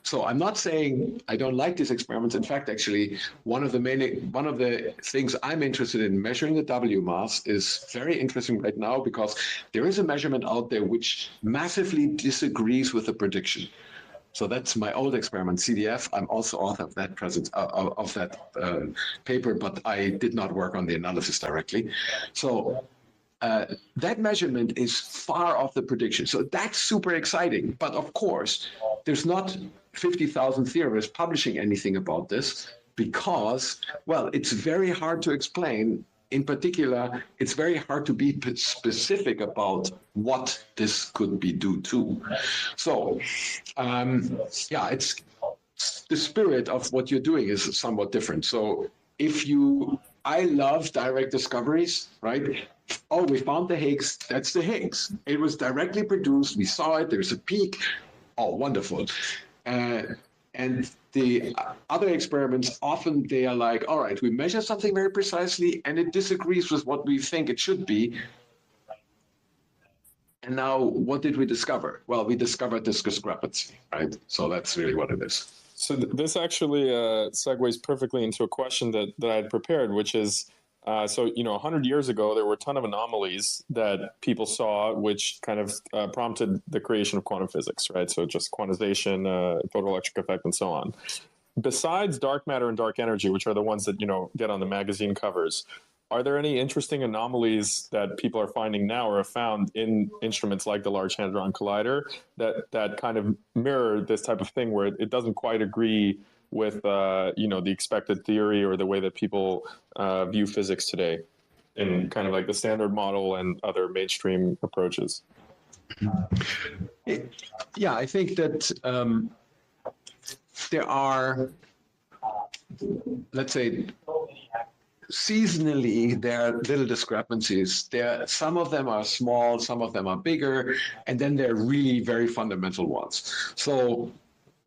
So I'm not saying I don't like these experiments. In fact, actually, one of the things I'm interested in measuring the W mass is very interesting right now, because there is a measurement out there which massively disagrees with the prediction. So that's my old experiment, CDF. I'm also author of that paper, but I did not work on the analysis directly. So that measurement is far off the prediction. So that's super exciting. But of course, there's not 50,000 theorists publishing anything about this because, well, it's very hard to explain. In particular, it's very hard to be specific about what this could be due to. So, yeah, it's the spirit of what you're doing is somewhat different. So I love direct discoveries, right? Oh, we found the Higgs. That's the Higgs. It was directly produced. We saw it. There's a peak. Oh, wonderful. And the other experiments, often they are like, all right, we measure something very precisely and it disagrees with what we think it should be. And now what did we discover? Well, we discovered this discrepancy, right? So that's really what it is. So this actually segues perfectly into a question that I had prepared, which is, so, 100 years ago, there were a ton of anomalies that people saw, which kind of prompted the creation of quantum physics, right? So just quantization, photoelectric effect, and so on. Besides dark matter and dark energy, which are the ones that, get on the magazine covers, are there any interesting anomalies that people are finding now or have found in instruments like the Large Hadron Collider that kind of mirror this type of thing where it doesn't quite agree with the expected theory or the way that people view physics today in kind of like the standard model and other mainstream approaches? Yeah, I think that there are, let's say, seasonally, there are little discrepancies. Some of them are small, some of them are bigger, and then there are really very fundamental ones. So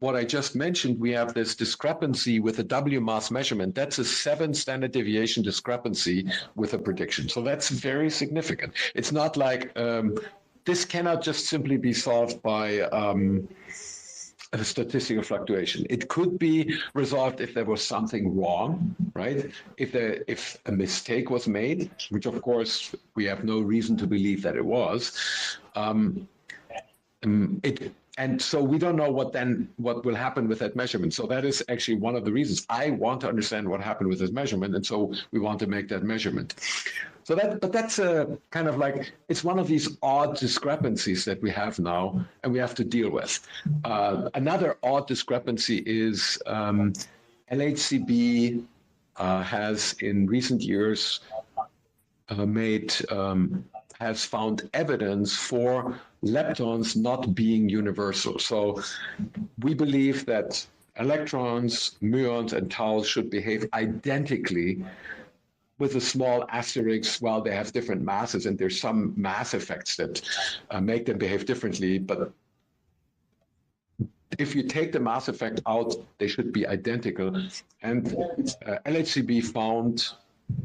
what I just mentioned, we have this discrepancy with a W mass measurement. That's a 7 standard deviation discrepance with a prediction. So that's very significant. It's not like this cannot just simply be solved by a statistical fluctuation. It could be resolved if there was something wrong, right? If a mistake was made, which of course we have no reason to believe that it was. And so we don't know what will happen with that measurement. So that is actually one of the reasons I want to understand what happened with this measurement, and so we want to make that measurement. So that's a kind of like, it's one of these odd discrepancies that we have now, and we have to deal with. Another odd discrepancy is LHCb has in recent years has found evidence for leptons not being universal. So we believe that electrons, muons, and taus should behave identically, with a small asterisk while they have different masses, and there's some mass effects that make them behave differently. But if you take the mass effect out, they should be identical. And LHCb found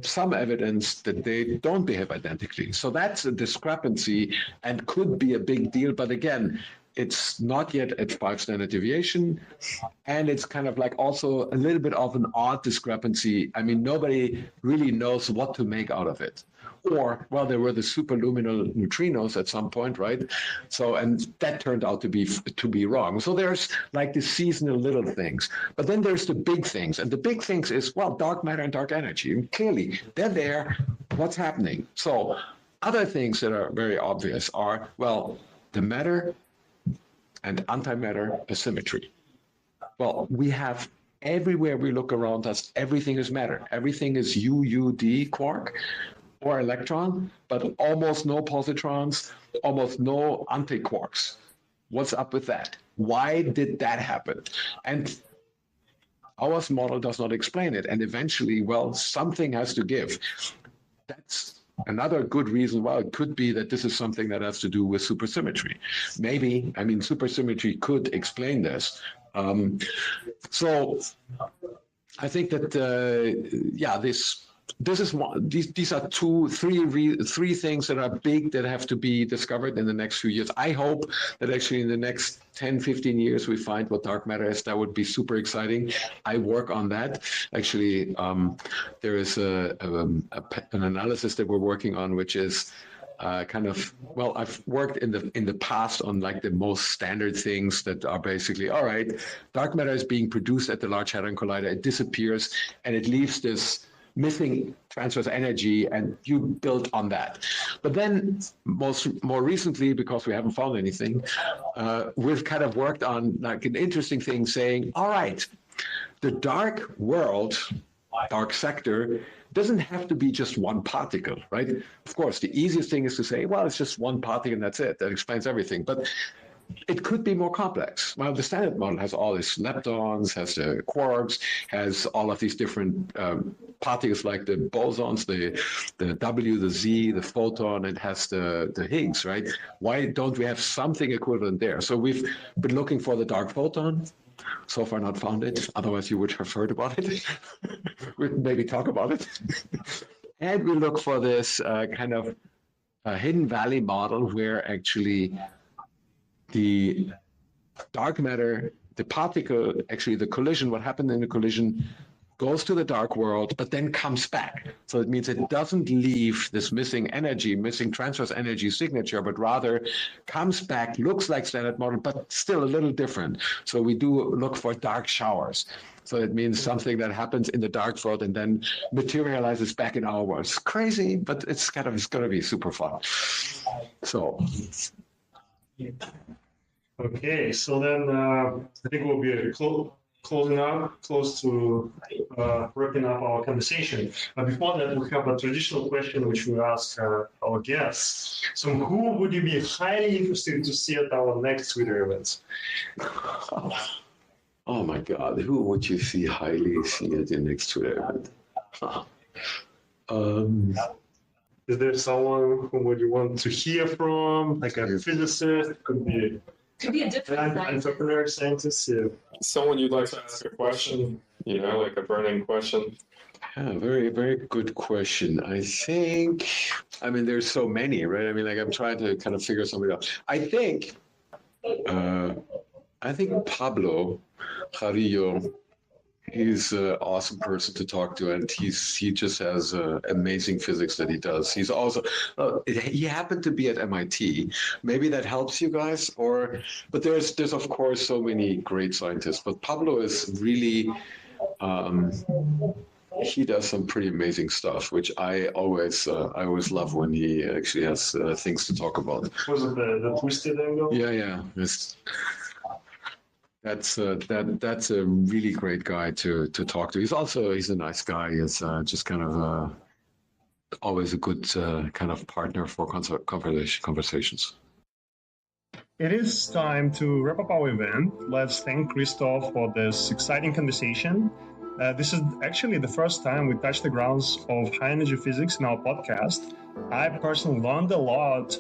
some evidence that they don't behave identically. So that's a discrepancy and could be a big deal. But again, it's not yet at 5 standard deviation. And it's kind of like also a little bit of an odd discrepancy. I mean, nobody really knows what to make out of it. Or, well, there were the superluminal neutrinos at some point, right? So, and that turned out to be wrong. So there's like the seasonal little things. But then there's the big things. And the big things is, well, dark matter and dark energy. And clearly, they're there. What's happening? So other things that are very obvious are, well, the matter and antimatter asymmetry. Well, we have everywhere we look around us, everything is matter. Everything is UUD quark or electron, but almost no positrons, almost no antiquarks. What's up with that? Why did that happen? And our model does not explain it. And eventually, well, something has to give. That's another good reason, well, it could be that this is something that has to do with supersymmetry. Maybe, I mean, supersymmetry could explain this. So I think that, this is one. These are three things that are big that have to be discovered in the next few years. I hope that actually in the next 10, 15 years we find what dark matter is. That would be super exciting. I work on that. Actually, there is an analysis that we're working on, which is I've worked in the past on like the most standard things that are basically, all right, dark matter is being produced at the Large Hadron Collider. It disappears and it leaves this missing transverse energy, and you build on that. But then more recently, because we haven't found anything, we've kind of worked on like an interesting thing saying, all right, the dark world, dark sector, doesn't have to be just one particle, right? Of course, the easiest thing is to say, well, it's just one particle and that's it. That explains everything. But it could be more complex. Well, the standard model has all these leptons, has the quarks, has all of these different particles like the bosons, the W, the Z, the photon, and has the Higgs, right? Why don't we have something equivalent there? So we've been looking for the dark photon. So far not found it. Otherwise you would have heard about it. We'd maybe talk about it. And we look for this kind of hidden valley model where actually the dark matter, the particle, actually the collision, what happened in the collision goes to the dark world, but then comes back. So it means it doesn't leave this missing energy, missing transverse energy signature, but rather comes back, looks like standard model, but still a little different. So we do look for dark showers. So it means something that happens in the dark world and then materializes back in our world. It's crazy, but it's going to be super fun. So. Okay, so then I think we'll be close to wrapping up our conversation. But before that, we have a traditional question which we ask our guests. So who would you be highly interested to see at our next Twitter events? Oh my God, who would you see highly see at your next Twitter event? Is there someone who would you want to hear from, like a physicist? Could be a different entrepreneur, scientist. Yeah. Someone you'd like to ask a question, like a burning question. Yeah, very, very good question. I mean, there's so many, right? I mean, like I'm trying to kind of figure something out. I think Pablo Carrillo, he's an awesome person to talk to, and he just has amazing physics that he does. He's also he happened to be at MIT. Maybe that helps you guys, but there's of course so many great scientists. But Pablo is really he does some pretty amazing stuff, which I always love when he actually has things to talk about. Was it the twisted angle? Yeah. That's a really great guy to talk to. He's a nice guy. He's just kind of always a good kind of partner for conversations. It is time to wrap up our event. Let's thank Christoph for this exciting conversation. This is actually the first time we touched the grounds of high energy physics in our podcast. I personally learned a lot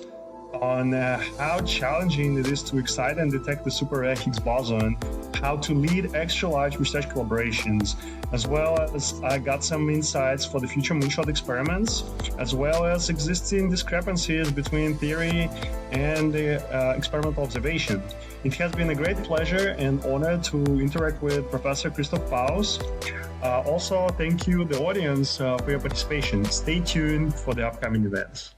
on how challenging it is to excite and detect the super rare Higgs boson, how to lead extra large research collaborations, as well as I got some insights for the future moonshot experiments, as well as existing discrepancies between theory and experimental observation. It has been a great pleasure and honor to interact with Professor Christoph Paus. Also, thank you, the audience, for your participation. Stay tuned for the upcoming events.